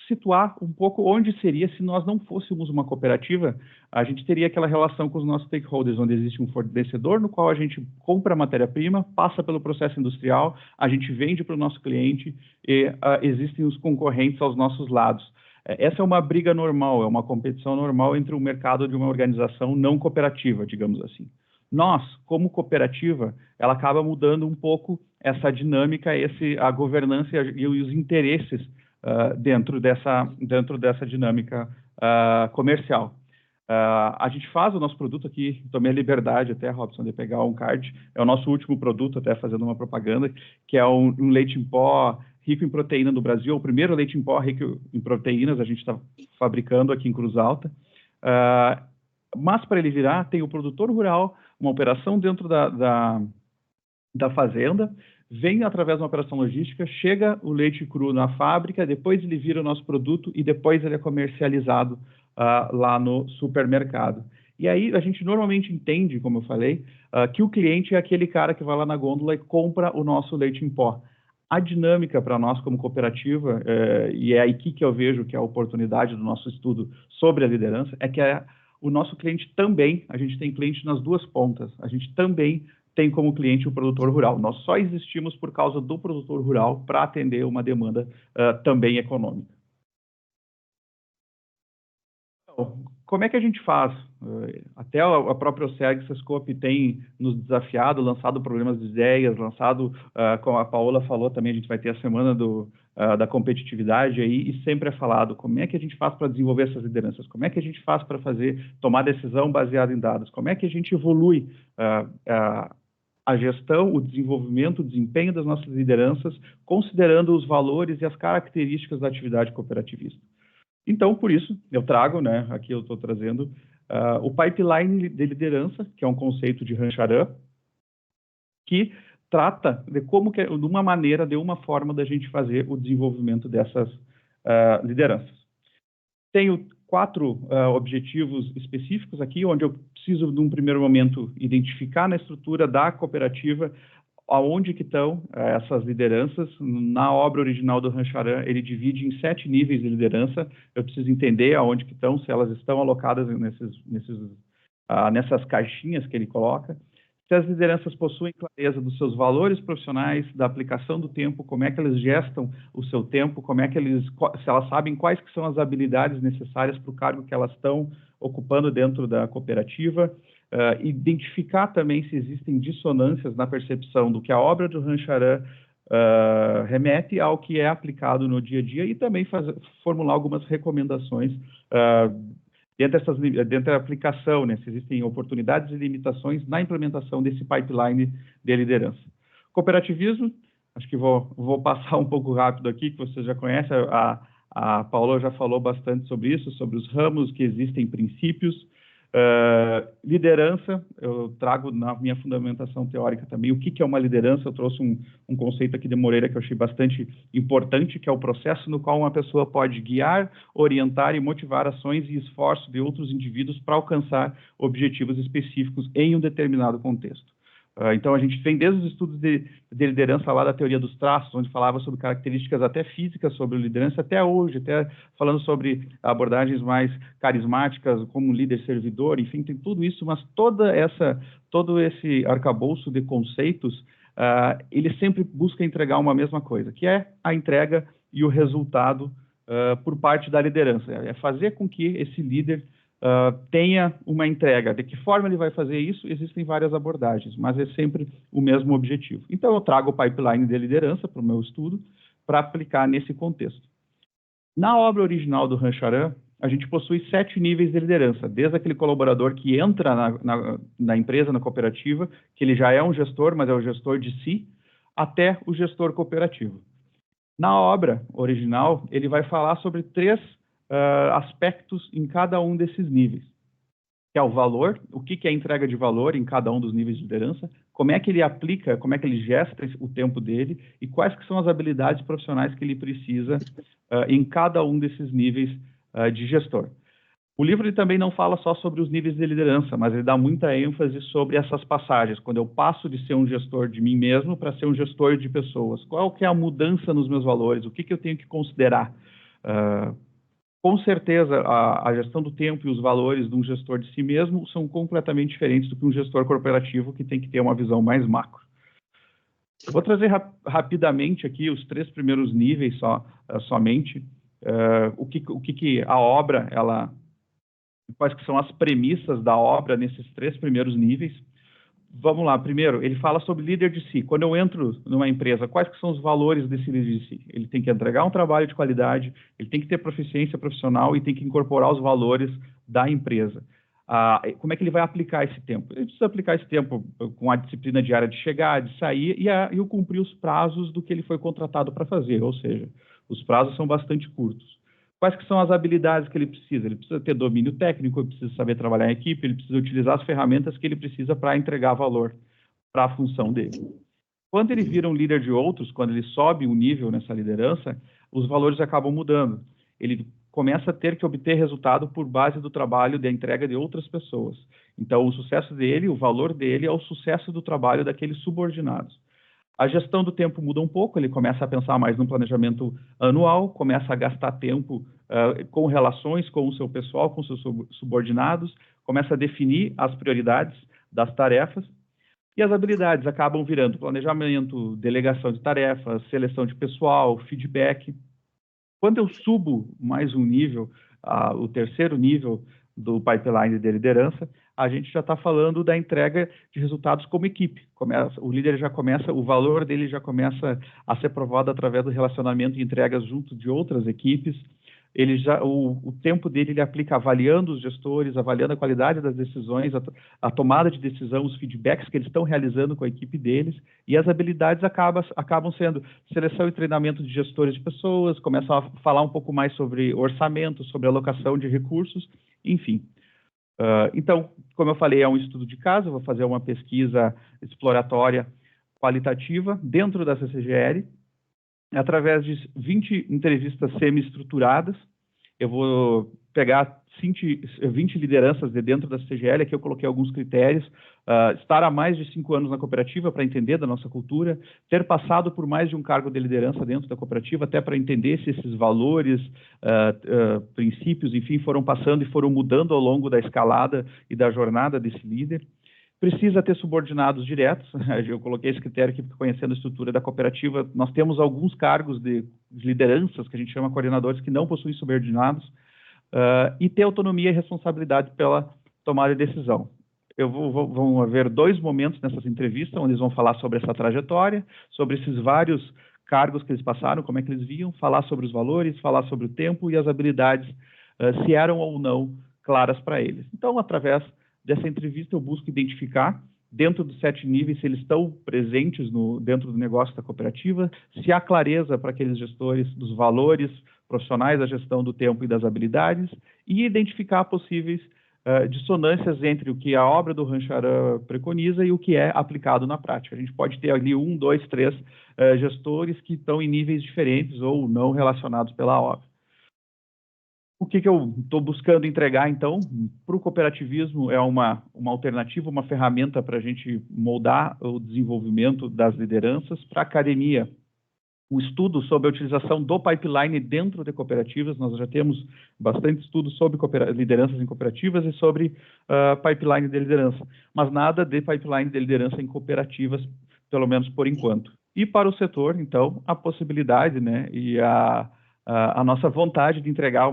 situar um pouco onde seria se nós não fôssemos uma cooperativa. A gente teria aquela relação com os nossos stakeholders, onde existe um fornecedor no qual a gente compra a matéria-prima, passa pelo processo industrial, a gente vende para o nosso cliente e existem os concorrentes aos nossos lados. Essa é uma briga normal, é uma competição normal entre o mercado de uma organização não cooperativa, digamos assim. Nós, como cooperativa, ela acaba mudando um pouco essa dinâmica, a governança e os interesses dentro dessa dinâmica comercial. A gente faz o nosso produto aqui, tomei a liberdade até, Robson, de pegar um card, é o nosso último produto, até fazendo uma propaganda, que é um leite em pó rico em proteína no Brasil, o primeiro leite em pó rico em proteínas, a gente está fabricando aqui em Cruz Alta, mas para ele virar, tem o produtor rural, uma operação dentro da fazenda, vem através de uma operação logística, chega o leite cru na fábrica, depois ele vira o nosso produto e depois ele é comercializado lá no supermercado. E aí a gente normalmente entende, como eu falei, que o cliente é aquele cara que vai lá na gôndola e compra o nosso leite em pó. A dinâmica para nós como cooperativa, e é aqui que eu vejo que é a oportunidade do nosso estudo sobre a liderança, é que o nosso cliente também, a gente tem cliente nas duas pontas, a gente também tem como cliente o produtor rural. Nós só existimos por causa do produtor rural para atender uma demanda também econômica. Então, como é que a gente faz? Até a própria OCERGS Sescope tem nos desafiado, lançado problemas de ideias, lançado, como a Paola falou também, a gente vai ter a semana da competitividade aí, e sempre é falado como é que a gente faz para desenvolver essas lideranças, como é que a gente faz para tomar decisão baseada em dados, como é que a gente evolui a gestão, o desenvolvimento, o desempenho das nossas lideranças, considerando os valores e as características da atividade cooperativista. Então, por isso, eu trago, né, aqui eu estou trazendo o pipeline de liderança, que é um conceito de Rancharan, que trata de como que, de uma forma da gente fazer o desenvolvimento dessas lideranças. Tenho 4 objetivos específicos aqui, onde eu preciso, num primeiro momento, identificar na estrutura da cooperativa aonde que estão essas lideranças. Na obra original do Rancharan, ele divide em 7 níveis de liderança. Eu preciso entender aonde que estão, se elas estão alocadas nessas caixinhas que ele coloca. se as lideranças possuem clareza dos seus valores profissionais, da aplicação do tempo, como é que eles gestam o seu tempo, se elas sabem quais que são as habilidades necessárias para o cargo que elas estão ocupando dentro da cooperativa, identificar também se existem dissonâncias na percepção do que a obra do Rancharan remete ao que é aplicado no dia a dia e também formular algumas recomendações dentro da aplicação, né, se existem oportunidades e limitações na implementação desse pipeline de liderança. Cooperativismo, acho que vou passar um pouco rápido aqui, que você já conhece, a Paula já falou bastante sobre isso, sobre os ramos que existem, princípios. Liderança, eu trago na minha fundamentação teórica também o que é uma liderança. Eu trouxe um conceito aqui de Moreira que eu achei bastante importante, que é o processo no qual uma pessoa pode guiar, orientar e motivar ações e esforços de outros indivíduos para alcançar objetivos específicos em um determinado contexto. Então, a gente vem desde os estudos de liderança lá da teoria dos traços, onde falava sobre características até físicas sobre liderança, até hoje, até falando sobre abordagens mais carismáticas, como líder servidor, enfim, tem tudo isso, mas todo esse arcabouço de conceitos, ele sempre busca entregar uma mesma coisa, que é a entrega e o resultado por parte da liderança. É fazer com que esse líder tenha uma entrega. De que forma ele vai fazer isso? Existem várias abordagens, mas é sempre o mesmo objetivo. Então, eu trago o pipeline de liderança para o meu estudo para aplicar nesse contexto. Na obra original do Rancharan, a gente possui 7 níveis de liderança, desde aquele colaborador que entra na empresa, na cooperativa, que ele já é um gestor, mas é o gestor de si, até o gestor cooperativo. Na obra original, ele vai falar sobre 3 aspectos em cada um desses níveis, que é o valor, o que é a entrega de valor em cada um dos níveis de liderança, como é que ele aplica, como é que ele gesta o tempo dele e quais que são as habilidades profissionais que ele precisa em cada um desses níveis de gestor. O livro ele também não fala só sobre os níveis de liderança, mas ele dá muita ênfase sobre essas passagens, quando eu passo de ser um gestor de mim mesmo para ser um gestor de pessoas. Qual que é a mudança nos meus valores? O que eu tenho que considerar? Com certeza, a gestão do tempo e os valores de um gestor de si mesmo são completamente diferentes do que um gestor corporativo que tem que ter uma visão mais macro. Eu vou trazer rapidamente aqui os 3 primeiros níveis somente, o que a obra, quais que são as premissas da obra nesses 3 primeiros níveis. Vamos lá, primeiro, ele fala sobre líder de si. Quando eu entro numa empresa, quais que são os valores desse líder de si? Ele tem que entregar um trabalho de qualidade, ele tem que ter proficiência profissional e tem que incorporar os valores da empresa. Como é que ele vai aplicar esse tempo? Ele precisa aplicar esse tempo com a disciplina diária de chegar, de sair e cumprir os prazos do que ele foi contratado para fazer, ou seja, os prazos são bastante curtos. Quais que são as habilidades que ele precisa? Ele precisa ter domínio técnico, ele precisa saber trabalhar em equipe, ele precisa utilizar as ferramentas que ele precisa para entregar valor para a função dele. Quando ele vira um líder de outros, quando ele sobe um nível nessa liderança, os valores acabam mudando. Ele começa a ter que obter resultado por base do trabalho, da entrega de outras pessoas. Então, o sucesso dele, o valor dele é o sucesso do trabalho daqueles subordinados. A gestão do tempo muda um pouco, ele começa a pensar mais no planejamento anual, começa a gastar tempo com relações com o seu pessoal, com seus subordinados, começa a definir as prioridades das tarefas, e as habilidades acabam virando planejamento, delegação de tarefas, seleção de pessoal, feedback. Quando eu subo mais um nível, o 3º nível do pipeline de liderança, a gente já está falando da entrega de resultados como equipe. O líder já começa, o valor dele já começa a ser provado através do relacionamento e entregas junto de outras equipes. O tempo dele ele aplica avaliando os gestores, avaliando a qualidade das decisões, a tomada de decisão, os feedbacks que eles estão realizando com a equipe deles, e as habilidades acabam sendo seleção e treinamento de gestores de pessoas, começam a falar um pouco mais sobre orçamento, sobre alocação de recursos, enfim. Então, como eu falei, é um estudo de caso, eu vou fazer uma pesquisa exploratória qualitativa dentro da CCGL, através de 20 entrevistas semi-estruturadas. Eu vou pegar 20 lideranças de dentro da CCGL, aqui eu coloquei alguns critérios, estar há mais de 5 anos na cooperativa para entender da nossa cultura, ter passado por mais de um cargo de liderança dentro da cooperativa, até para entender se esses valores, princípios, enfim, foram passando e foram mudando ao longo da escalada e da jornada desse líder. precisa ter subordinados diretos. Eu coloquei esse critério aqui, conhecendo a estrutura da cooperativa. Nós temos alguns cargos de lideranças, que a gente chama coordenadores, que não possuem subordinados, e ter autonomia e responsabilidade pela tomada de decisão. Vão haver 2 momentos nessas entrevistas, onde eles vão falar sobre essa trajetória, sobre esses vários cargos que eles passaram, como é que eles viam, falar sobre os valores, falar sobre o tempo e as habilidades, se eram ou não claras para eles. Então, através dessa entrevista, eu busco identificar, dentro dos 7 níveis, se eles estão presentes dentro do negócio da cooperativa, se há clareza para aqueles gestores dos valores profissionais da gestão do tempo e das habilidades, e identificar possíveis dissonâncias entre o que a obra do Rancharan preconiza e o que é aplicado na prática. A gente pode ter ali 1, 2, 3 gestores que estão em níveis diferentes ou não relacionados pela obra. O que eu estou buscando entregar, então, para o cooperativismo é uma alternativa, uma ferramenta para a gente moldar o desenvolvimento das lideranças. Para a academia, um estudo sobre a utilização do pipeline dentro de cooperativas. Nós já temos bastante estudos sobre lideranças em cooperativas e sobre pipeline de liderança, mas nada de pipeline de liderança em cooperativas, pelo menos por enquanto. E para o setor, então, a possibilidade, né, e a nossa vontade de entregar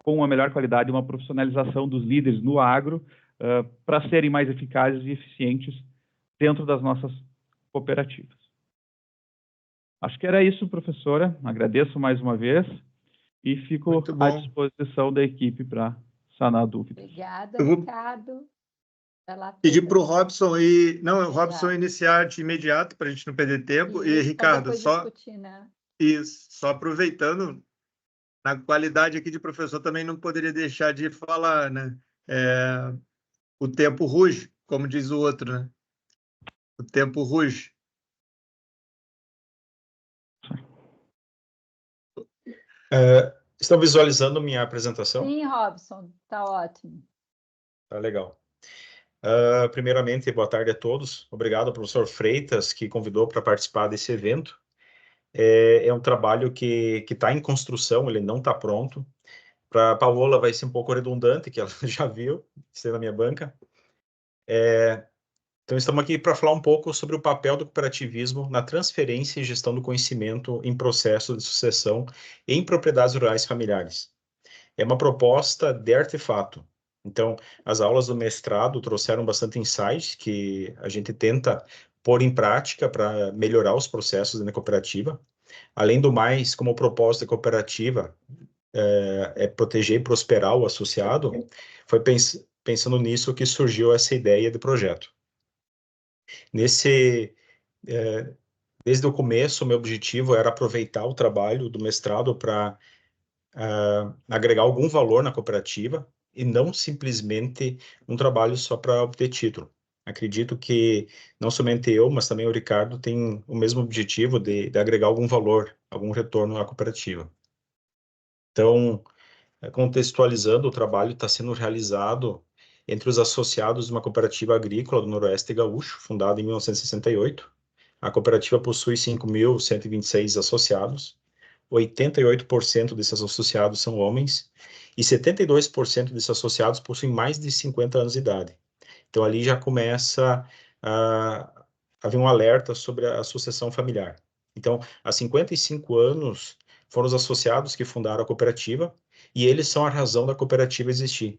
com uma melhor qualidade, uma profissionalização dos líderes no agro, para serem mais eficazes e eficientes dentro das nossas cooperativas. Acho que era isso, professora. Agradeço mais uma vez e fico à disposição da equipe para sanar dúvidas. Obrigada, Ricardo. Pedir para o Robson o Robson iniciar de imediato para a gente não perder tempo. E Ricardo, só aproveitando, na qualidade aqui de professor, também não poderia deixar de falar, né? O tempo ruge, como diz o outro, né? O tempo ruge. Estão visualizando minha apresentação? Sim, Robson, está ótimo. Tá legal. Primeiramente, boa tarde a todos. Obrigado ao professor Freitas, que convidou para participar desse evento. É um trabalho que está em construção, ele não está pronto. Para a Paola vai ser um pouco redundante, que ela já viu, ser na minha banca. Então, estamos aqui para falar um pouco sobre o papel do cooperativismo na transferência e gestão do conhecimento em processo de sucessão em propriedades rurais familiares. É uma proposta de artefato. Então, as aulas do mestrado trouxeram bastante insights que a gente tenta pôr em prática para melhorar os processos na cooperativa. Além do mais, como o propósito da cooperativa é proteger e prosperar o associado, foi pensando nisso que surgiu essa ideia de projeto. Desde o começo, o meu objetivo era aproveitar o trabalho do mestrado para agregar algum valor na cooperativa e não simplesmente um trabalho só para obter título. Acredito que não somente eu, mas também o Ricardo tem o mesmo objetivo de agregar algum valor, algum retorno à cooperativa. Então, contextualizando, o trabalho está sendo realizado entre os associados de uma cooperativa agrícola do Noroeste Gaúcho, fundada em 1968. A cooperativa possui 5.126 associados, 88% desses associados são homens e 72% desses associados possuem mais de 50 anos de idade. Então, ali já começa a haver um alerta sobre a sucessão familiar. Então, há 55 anos, foram os associados que fundaram a cooperativa e eles são a razão da cooperativa existir.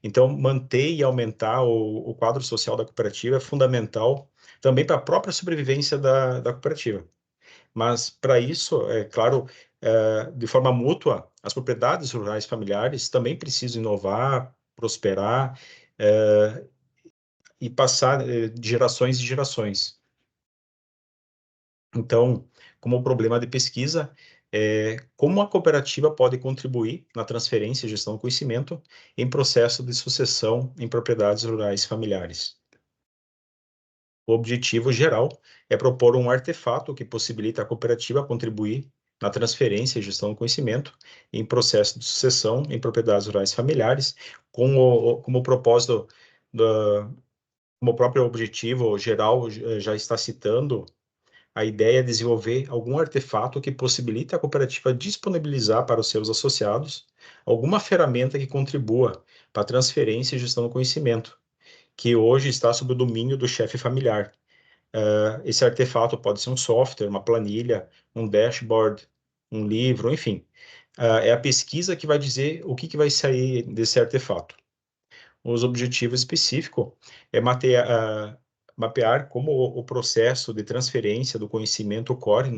Então, manter e aumentar o quadro social da cooperativa é fundamental também para a própria sobrevivência da cooperativa. Mas, para isso, é claro, de forma mútua, as propriedades rurais familiares também precisam inovar, prosperar e passar de gerações em gerações. Então, como problema de pesquisa, como a cooperativa pode contribuir na transferência e gestão do conhecimento em processo de sucessão em propriedades rurais familiares. O objetivo geral é propor um artefato que possibilita a cooperativa contribuir na transferência e gestão do conhecimento em processo de sucessão em propriedades rurais familiares, como propósito, como o próprio objetivo geral já está citando, a ideia é desenvolver algum artefato que possibilite a cooperativa disponibilizar para os seus associados alguma ferramenta que contribua para a transferência e gestão do conhecimento, que hoje está sob o domínio do chefe familiar. Esse artefato pode ser um software, uma planilha, um dashboard, um livro, enfim. É a pesquisa que vai dizer o que vai sair desse artefato. Os objetivos específicos é mapear como o processo de transferência do conhecimento ocorre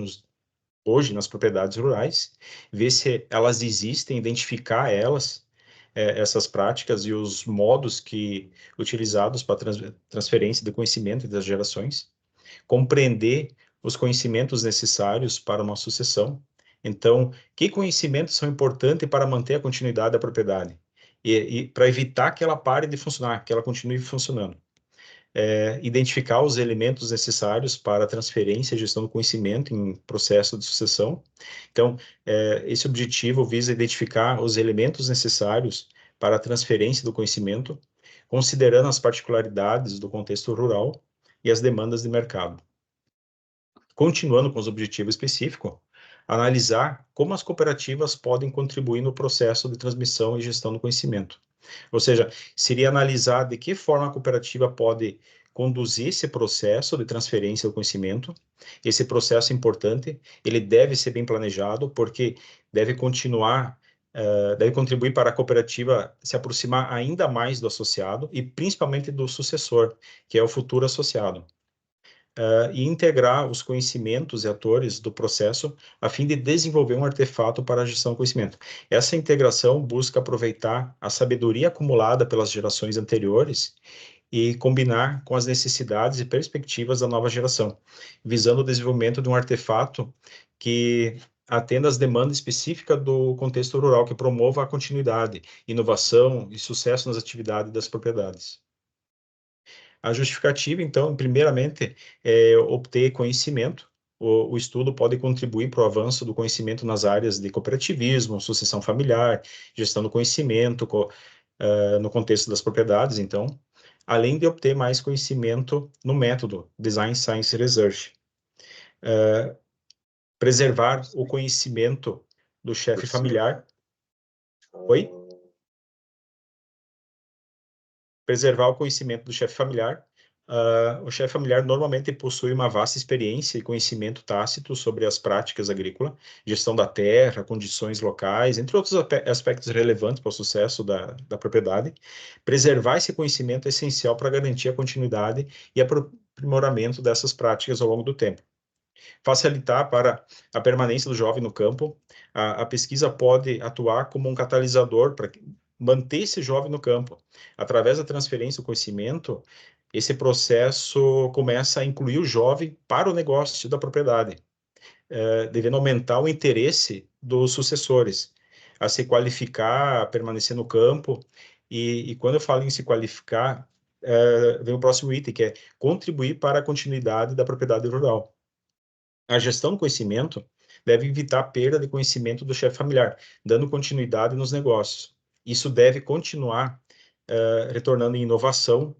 hoje nas propriedades rurais, ver se elas existem, identificar elas, essas práticas e os modos utilizados para transferência de conhecimento das gerações, compreender os conhecimentos necessários para uma sucessão. Então, que conhecimentos são importantes para manter a continuidade da propriedade? E para evitar que ela pare de funcionar, que ela continue funcionando. Identificar os elementos necessários para a transferência e gestão do conhecimento em processo de sucessão. Então, esse objetivo visa identificar os elementos necessários para a transferência do conhecimento, considerando as particularidades do contexto rural e as demandas de mercado. Continuando com os objetivos específicos, analisar como as cooperativas podem contribuir no processo de transmissão e gestão do conhecimento. Ou seja, seria analisar de que forma a cooperativa pode conduzir esse processo de transferência do conhecimento. Esse processo é importante, ele deve ser bem planejado, porque deve contribuir para a cooperativa se aproximar ainda mais do associado e principalmente do sucessor, que é o futuro associado. E integrar os conhecimentos e atores do processo a fim de desenvolver um artefato para a gestão do conhecimento. Essa integração busca aproveitar a sabedoria acumulada pelas gerações anteriores e combinar com as necessidades e perspectivas da nova geração, visando o desenvolvimento de um artefato que atenda às demandas específicas do contexto rural, que promova a continuidade, inovação e sucesso nas atividades das propriedades. A justificativa, então, primeiramente, é obter conhecimento. O estudo pode contribuir para o avanço do conhecimento nas áreas de cooperativismo, sucessão familiar, gestão do conhecimento, no contexto das propriedades, então, além de obter mais conhecimento no método Design Science Research. Preservar o conhecimento do chefe familiar. Oi? Preservar o conhecimento do chefe familiar. O chefe familiar normalmente possui uma vasta experiência e conhecimento tácito sobre as práticas agrícolas, gestão da terra, condições locais, entre outros aspectos relevantes para o sucesso da propriedade. Preservar esse conhecimento é essencial para garantir a continuidade e aprimoramento dessas práticas ao longo do tempo. Facilitar para a permanência do jovem no campo. A pesquisa pode atuar como um catalisador para manter esse jovem no campo. Através da transferência do conhecimento, esse processo começa a incluir o jovem para o negócio da propriedade, devendo aumentar o interesse dos sucessores a se qualificar, a permanecer no campo. E quando eu falo em se qualificar, vem o próximo item, que é contribuir para a continuidade da propriedade rural. A gestão do conhecimento deve evitar a perda de conhecimento do chefe familiar, dando continuidade nos negócios. Isso deve continuar retornando em inovação,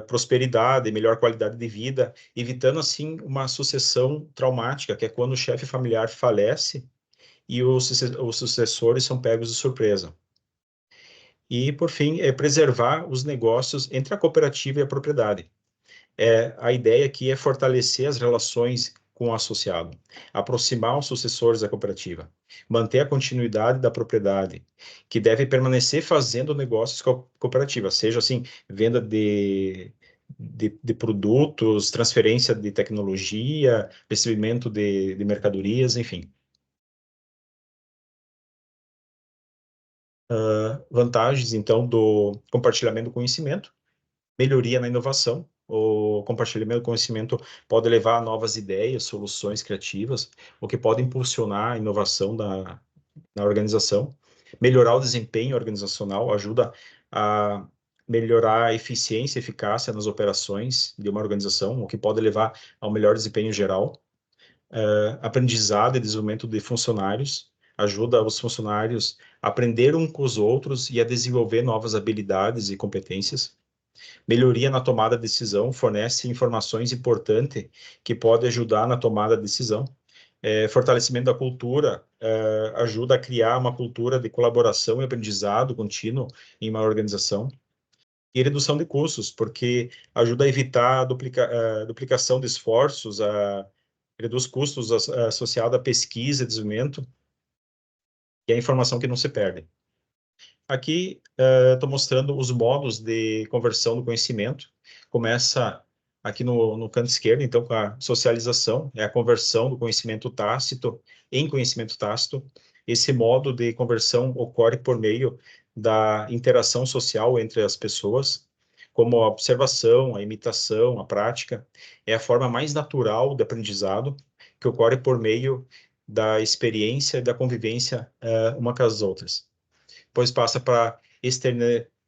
prosperidade, melhor qualidade de vida, evitando, assim, uma sucessão traumática, que é quando o chefe familiar falece e os sucessores são pegos de surpresa. E, por fim, preservar os negócios entre a cooperativa e a propriedade. A ideia aqui é fortalecer as relações com o associado, aproximar os sucessores da cooperativa, manter a continuidade da propriedade, que deve permanecer fazendo negócios com a cooperativa, seja assim, venda de produtos, transferência de tecnologia, recebimento de mercadorias, enfim. Vantagens, então, do compartilhamento do conhecimento: melhoria na inovação. O compartilhamento do conhecimento pode levar a novas ideias, soluções criativas, o que pode impulsionar a inovação na organização. Melhorar o desempenho organizacional ajuda a melhorar a eficiência e eficácia nas operações de uma organização, o que pode levar ao melhor desempenho geral. Aprendizado e desenvolvimento de funcionários ajuda os funcionários a aprender uns com os outros e a desenvolver novas habilidades e competências. Melhoria na tomada de decisão, fornece informações importantes que podem ajudar na tomada de decisão. Fortalecimento da cultura, ajuda a criar uma cultura de colaboração e aprendizado contínuo em uma organização. e redução de custos, porque ajuda a evitar a duplicação de esforços, reduz custos associados à pesquisa e desenvolvimento, e a informação que não se perde. Aqui estou mostrando os modos de conversão do conhecimento. Começa aqui no canto esquerdo, então, com a socialização, é a conversão do conhecimento tácito em conhecimento tácito. Esse modo de conversão ocorre por meio da interação social entre as pessoas, como a observação, a imitação, a prática. É a forma mais natural de aprendizado, que ocorre por meio da experiência e da convivência uma com as outras. Depois passa para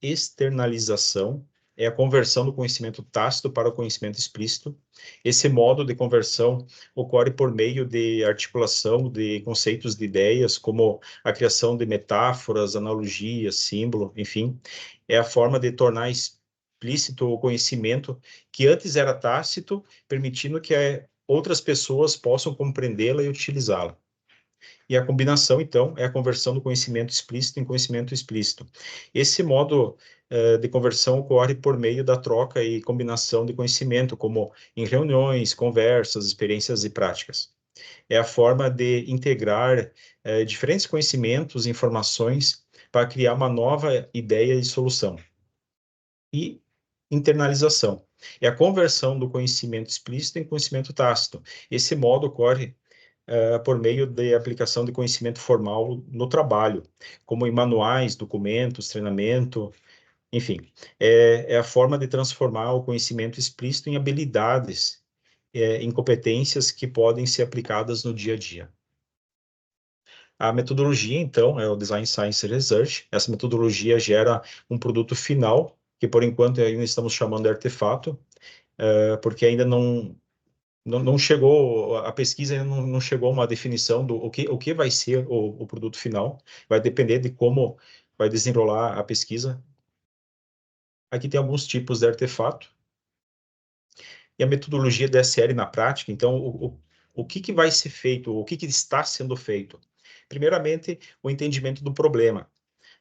externalização, é a conversão do conhecimento tácito para o conhecimento explícito. Esse modo de conversão ocorre por meio de articulação de conceitos de ideias, como a criação de metáforas, analogias, símbolo, enfim. É a forma de tornar explícito o conhecimento que antes era tácito, permitindo que outras pessoas possam compreendê-la e utilizá-la. E a combinação, então, é a conversão do conhecimento explícito em conhecimento explícito. Esse modo de conversão ocorre por meio da troca e combinação de conhecimento, como em reuniões, conversas, experiências e práticas. É a forma de integrar diferentes conhecimentos e informações para criar uma nova ideia e solução. E internalização. É a conversão do conhecimento explícito em conhecimento tácito. Esse modo ocorre por meio da aplicação de conhecimento formal no trabalho, como em manuais, documentos, treinamento, enfim. É a forma de transformar o conhecimento explícito em habilidades, em competências que podem ser aplicadas no dia a dia. A metodologia, então, é o Design Science Research. Essa metodologia gera um produto final, que por enquanto ainda estamos chamando de artefato, porque ainda não chegou, a pesquisa ainda não chegou a uma definição do o que vai ser o produto final. Vai depender de como vai desenrolar a pesquisa. Aqui tem alguns tipos de artefato. E a metodologia DSL na prática, então, o que vai ser feito, o que está sendo feito? Primeiramente, o entendimento do problema.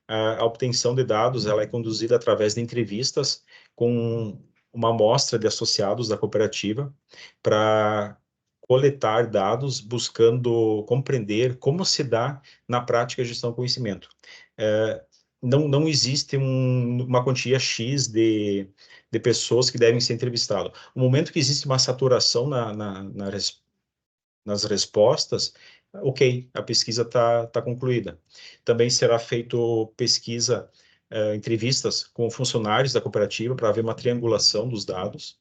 A obtenção de dados ela é conduzida através de entrevistas com uma amostra de associados da cooperativa para coletar dados buscando compreender como se dá na prática a gestão do conhecimento. Não existe uma quantia X de pessoas que devem ser entrevistadas. No momento que existe uma saturação nas respostas, ok, a pesquisa está concluída. Também será feito pesquisa, entrevistas com funcionários da cooperativa para haver uma triangulação dos dados.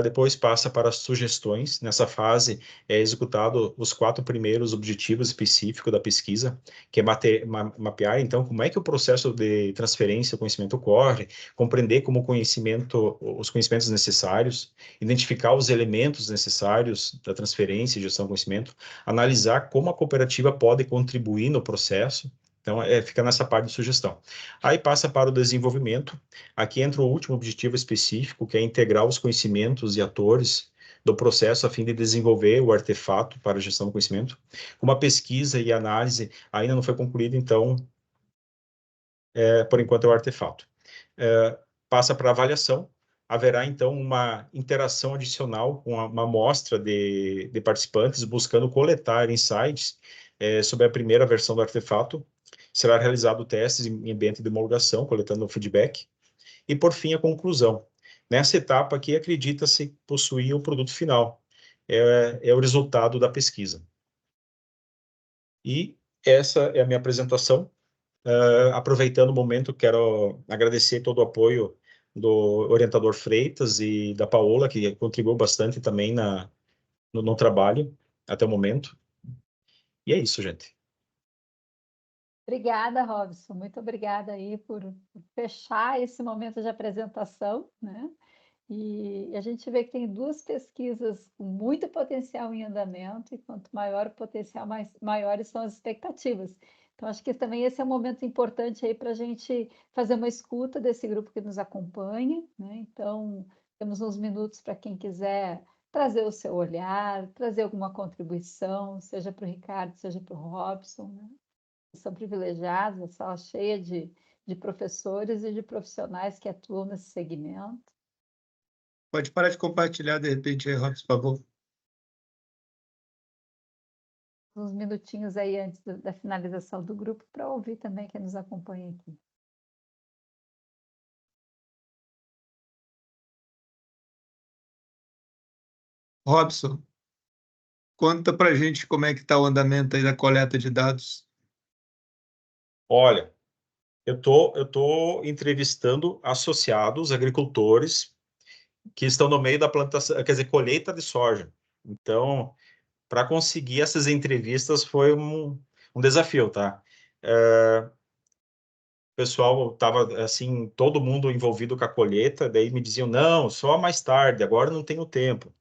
Depois passa para as sugestões. Nessa fase é executado os 4 primeiros objetivos específicos da pesquisa, que é mapear, então, como é que o processo de transferência do conhecimento ocorre, compreender como os conhecimentos necessários, identificar os elementos necessários da transferência e gestão do conhecimento, analisar como a cooperativa pode contribuir no processo. Então, fica nessa parte de sugestão. Aí passa para o desenvolvimento. Aqui entra o último objetivo específico, que é integrar os conhecimentos e atores do processo a fim de desenvolver o artefato para a gestão do conhecimento. Como a pesquisa e análise ainda não foi concluída, então, por enquanto é o artefato. Passa para avaliação. Haverá, então, uma interação adicional com uma amostra de participantes buscando coletar insights sobre a primeira versão do artefato. Será realizado testes em ambiente de homologação, coletando feedback. E, por fim, a conclusão. Nessa etapa aqui, acredita-se possuir o produto final. É o resultado da pesquisa. E essa é a minha apresentação. Aproveitando o momento, quero agradecer todo o apoio do orientador Freitas e da Paola, que contribuiu bastante também no trabalho até o momento. E é isso, gente. Obrigada, Robson. Muito obrigada aí por fechar esse momento de apresentação, né? E a gente vê que tem 2 pesquisas com muito potencial em andamento, e quanto maior o potencial, maiores são as expectativas. Então, acho que também esse é um momento importante aí para a gente fazer uma escuta desse grupo que nos acompanha, né? Então, temos uns minutos para quem quiser trazer o seu olhar, trazer alguma contribuição, seja para o Ricardo, seja para o Robson, né? São privilegiados, a sala cheia de de professores e de profissionais que atuam nesse segmento. Pode parar de compartilhar, de repente, aí, Robson, por favor. Uns minutinhos aí antes da finalização do grupo para ouvir também quem nos acompanha aqui. Robson, conta para a gente como é que está o andamento aí da coleta de dados. Olha, eu tô entrevistando associados, agricultores que estão no meio da plantação, quer dizer, colheita de soja. Então, para conseguir essas entrevistas foi um desafio, tá? O pessoal estava, assim, todo mundo envolvido com a colheita, daí me diziam, não, só mais tarde, agora não tenho tempo.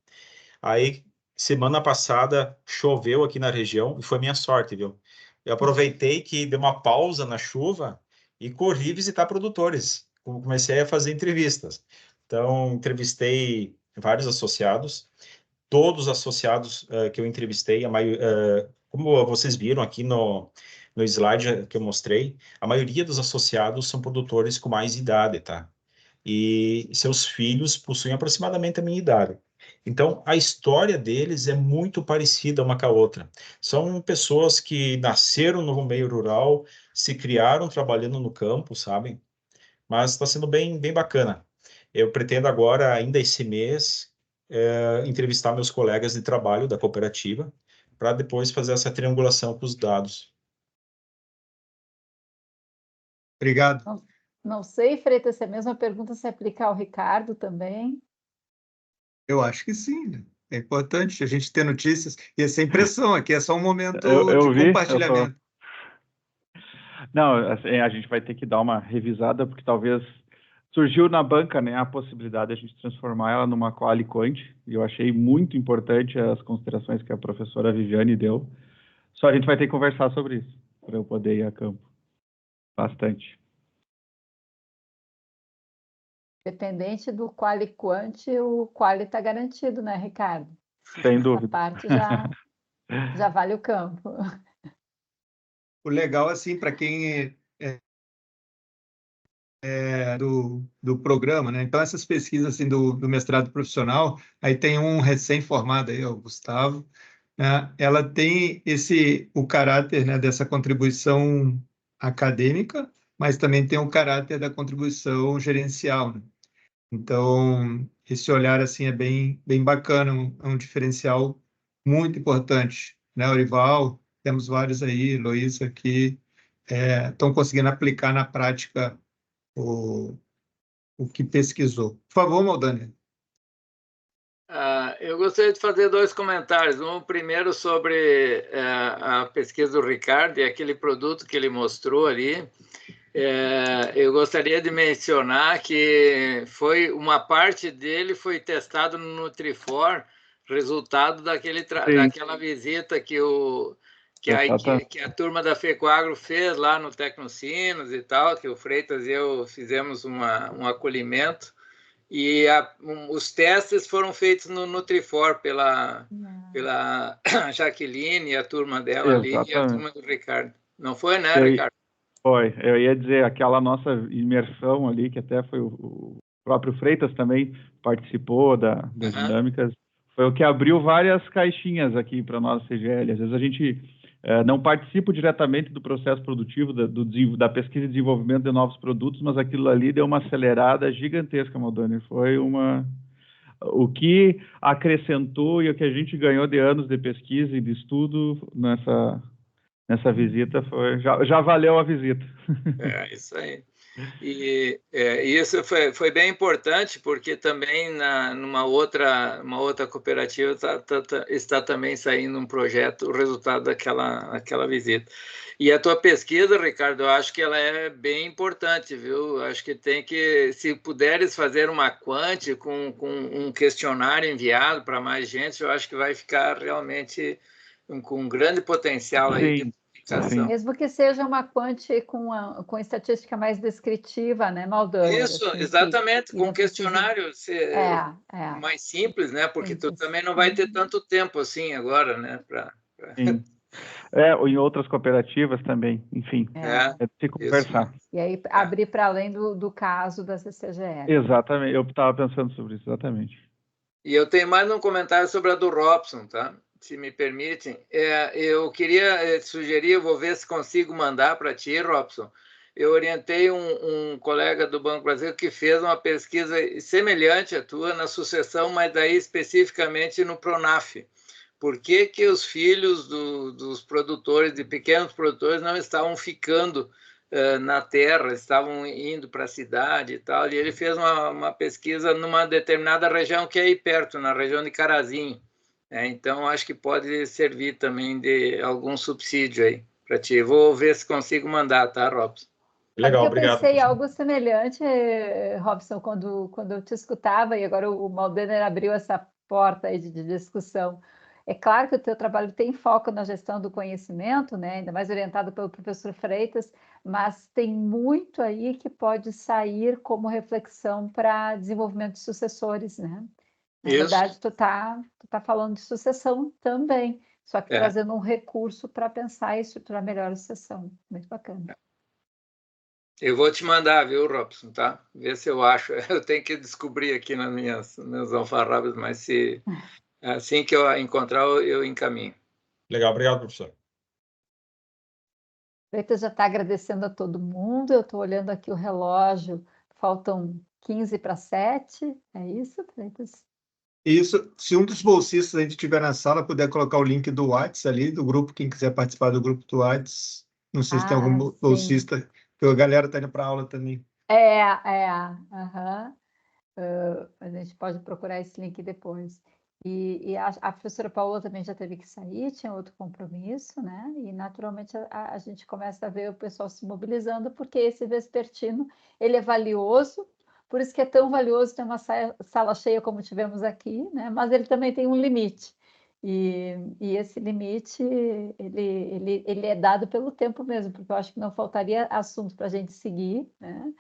Aí, semana passada, choveu aqui na região, e foi minha sorte, viu? Eu aproveitei que deu uma pausa na chuva e corri visitar produtores. Comecei a fazer entrevistas. Então, entrevistei vários associados, todos os associados que eu entrevistei, como vocês viram aqui no slide que eu mostrei, a maioria dos associados são produtores com mais idade, tá? E seus filhos possuem aproximadamente a minha idade. Então, a história deles é muito parecida uma com a outra. São pessoas que nasceram no meio rural, se criaram trabalhando no campo, sabe? Mas está sendo bem, bem bacana. Eu pretendo agora, ainda esse mês, entrevistar meus colegas de trabalho da cooperativa, para depois fazer essa triangulação com os dados. Obrigado. Não sei, Freitas, se a mesma pergunta se aplica ao Ricardo também. Eu acho que sim, né? É importante a gente ter notícias e essa impressão aqui é só um momento Eu de vi, compartilhamento. Não, assim, a gente vai ter que dar uma revisada, porque talvez surgiu na banca, né, a possibilidade de a gente transformar ela numa quali quant, e eu achei muito importante as considerações que a professora Viviane deu. Só a gente vai ter que conversar sobre isso, para eu poder ir a campo. Bastante. Dependente do quali quant, o quali está garantido, né, Ricardo? Sem Essa dúvida. parte já vale o campo. O legal, assim, para quem do programa, né? Então, essas pesquisas assim, do mestrado profissional, aí tem um recém-formado aí, o Gustavo, né? Ela tem o caráter, né, dessa contribuição acadêmica, mas também tem o caráter da contribuição gerencial, né? Então, esse olhar assim é bem, bem bacana, é um diferencial muito importante, né, Orival? Temos vários aí, Luísa, que estão conseguindo aplicar na prática o que pesquisou. Por favor, Maldani. Eu gostaria de fazer 2 comentários. Um primeiro sobre a pesquisa do Ricardo e aquele produto que ele mostrou ali. Eu gostaria de mencionar que uma parte dele foi testado no Nutrifor, resultado daquela visita que a turma da FECOAGRO fez lá no Tecnocinos e tal, que o Freitas e eu fizemos um acolhimento. E os testes foram feitos no Nutrifor pela Jaqueline e a turma dela ali, e a turma do Ricardo. Não foi, né, Ricardo? Foi. Eu ia dizer, aquela nossa imersão ali, que até foi o próprio Freitas também participou das dinâmicas, foi o que abriu várias caixinhas aqui para nós, CGL. Às vezes a gente não participa diretamente do processo produtivo, da pesquisa e desenvolvimento de novos produtos, mas aquilo ali deu uma acelerada gigantesca, Maldani. Foi o que acrescentou e o que a gente ganhou de anos de pesquisa e de estudo nessa visita já valeu a visita. Isso aí. E isso foi bem importante, porque também numa outra cooperativa está também saindo um projeto, o resultado daquela visita. E a tua pesquisa, Ricardo, eu acho que ela é bem importante, viu? Eu acho que se puderes fazer uma quant com um questionário enviado para mais gente, eu acho que vai ficar realmente com um grande potencial aí de publicação. Mesmo que seja uma quant com estatística mais descritiva, né, Maldani? Isso, assim, exatamente, com questionário mais simples, né? Porque tu também não vai ter tanto tempo assim agora, né? Ou em outras cooperativas também, enfim, é de se conversar. E aí abrir para além do caso da CCGL. Exatamente, eu estava pensando sobre isso, exatamente. E eu tenho mais um comentário sobre a do Robson, tá? Se me permitem. Eu queria sugerir, eu vou ver se consigo mandar para ti, Robson. Eu orientei um colega do Banco Brasileiro que fez uma pesquisa semelhante à tua na sucessão, mas daí especificamente no Pronaf. Por que que os filhos dos produtores, de pequenos produtores, não estavam ficando na terra, estavam indo para a cidade e tal? E ele fez uma pesquisa numa determinada região que é aí perto, na região de Carazinho. Então, acho que pode servir também de algum subsídio aí para ti. Vou ver se consigo mandar, tá, Robson? Legal, eu obrigado. pensei algo semelhante, Robson, quando eu te escutava, e agora o Maldener abriu essa porta aí de discussão. É claro que o teu trabalho tem foco na gestão do conhecimento, né? Ainda mais orientado pelo professor Freitas, mas tem muito aí que pode sair como reflexão para desenvolvimento de sucessores, né? Na verdade, tu tá falando de sucessão também, só que trazendo um recurso para pensar e estruturar melhor a sucessão. Muito bacana. Eu vou te mandar, viu, Robson, tá? Vê se eu acho. Eu tenho que descobrir aqui nas meus alfarrábios, mas se assim que eu encontrar, eu encaminho. Legal, obrigado, professor. Freitas já está agradecendo a todo mundo. Eu estou olhando aqui o relógio, faltam 15 para 7. É isso, Freitas? Isso, se um dos bolsistas a gente estiver na sala, puder colocar o link do Whats ali, do grupo, quem quiser participar do grupo do Whats. Não sei se tem algum bolsista, porque a galera está indo para aula também. Aham. A gente pode procurar esse link depois. E a professora Paola também já teve que sair, tinha outro compromisso, né? E naturalmente a gente começa a ver o pessoal se mobilizando, porque esse vespertino ele é valioso, por isso que é tão valioso ter uma sala cheia como tivemos aqui, né? Mas ele também tem um limite. E esse limite ele é dado pelo tempo mesmo, porque eu acho que não faltaria assunto para a gente seguir, né?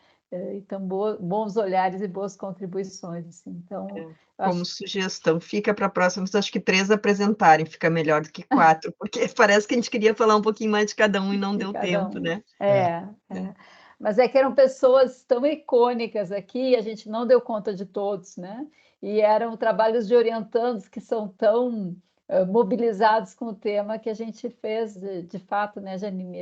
Então, bons olhares e boas contribuições. Assim. Então, como sugestão, fica para a próxima, acho que 3 apresentarem, fica melhor do que 4, porque parece que a gente queria falar um pouquinho mais de cada um e não deu tempo, né? Mas é que eram pessoas tão icônicas aqui, a gente não deu conta de todos, né? E eram trabalhos de orientandos que são tão mobilizados com o tema que a gente fez, de fato, né, Janine,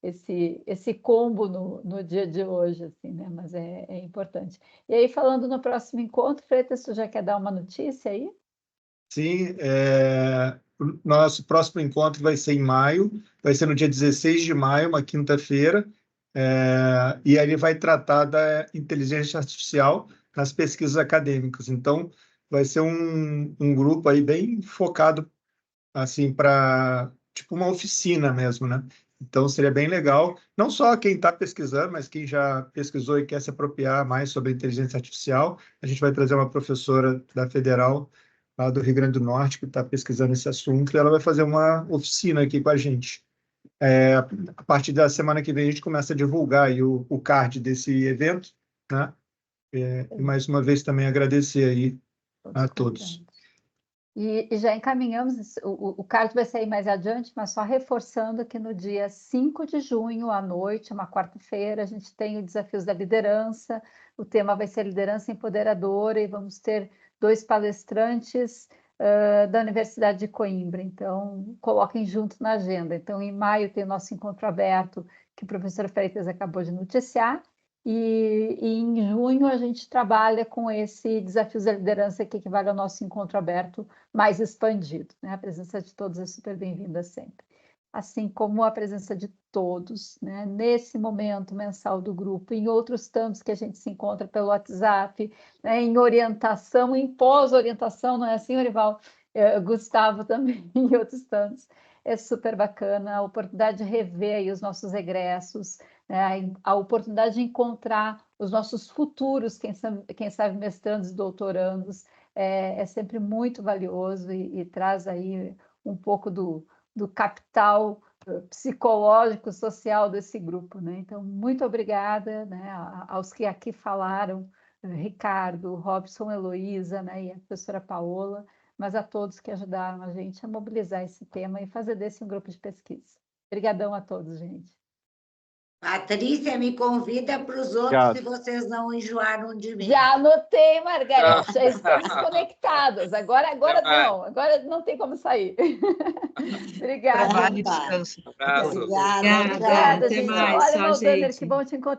esse combo no dia de hoje, assim, né? Mas é importante. E aí, falando no próximo encontro, Freitas, tu já quer dar uma notícia aí? Sim, o nosso próximo encontro vai ser em maio, vai ser no dia 16 de maio, uma quinta-feira, e aí ele vai tratar da inteligência artificial nas pesquisas acadêmicas. Então, vai ser um grupo aí bem focado, assim, para, tipo, uma oficina mesmo, né? Então, seria bem legal, não só quem está pesquisando, mas quem já pesquisou e quer se apropriar mais sobre a inteligência artificial. A gente vai trazer uma professora da Federal, lá do Rio Grande do Norte, que está pesquisando esse assunto, e ela vai fazer uma oficina aqui com a gente. A partir da semana que vem, a gente começa a divulgar aí o card desse evento, né? E mais uma vez também agradecer aí a todos. E já encaminhamos, o card vai sair mais adiante, mas só reforçando que no dia 5 de junho, à noite, uma quarta-feira, a gente tem o Desafios da Liderança, o tema vai ser Liderança Empoderadora, e vamos ter 2 palestrantes da Universidade de Coimbra, então coloquem junto na agenda. Então, em maio tem o nosso encontro aberto, que o professor Freitas acabou de noticiar, e em junho a gente trabalha com esse Desafios da Liderança, que equivale ao nosso encontro aberto mais expandido, né? A presença de todos é super bem-vinda sempre. Assim como a presença de todos, né? Nesse momento mensal do grupo, em outros tantos que a gente se encontra pelo WhatsApp, né? Em orientação, em pós-orientação, não é assim, Orival? Gustavo também, em outros tantos. É super bacana a oportunidade de rever aí os nossos egressos, né? A oportunidade de encontrar os nossos futuros, quem sabe mestrandos e doutorandos, é sempre muito valioso e traz aí um pouco do capital psicológico, social desse grupo, né? Então, muito obrigada, né, aos que aqui falaram, Ricardo, Robson, Heloísa, né, e a professora Paola, mas a todos que ajudaram a gente a mobilizar esse tema e fazer desse um grupo de pesquisa. Obrigadão a todos, gente. Patrícia, me convida para os outros Obrigado. se vocês não enjoaram de mim. Já anotei, Margarete, já estamos conectados. Agora não, agora não tem como sair. Obrigada. Trabalho e descanso. Abraço. Obrigada. Obrigada, Até gente. mais, Olha, tchau, Valdaner, gente. que bom te encontrar.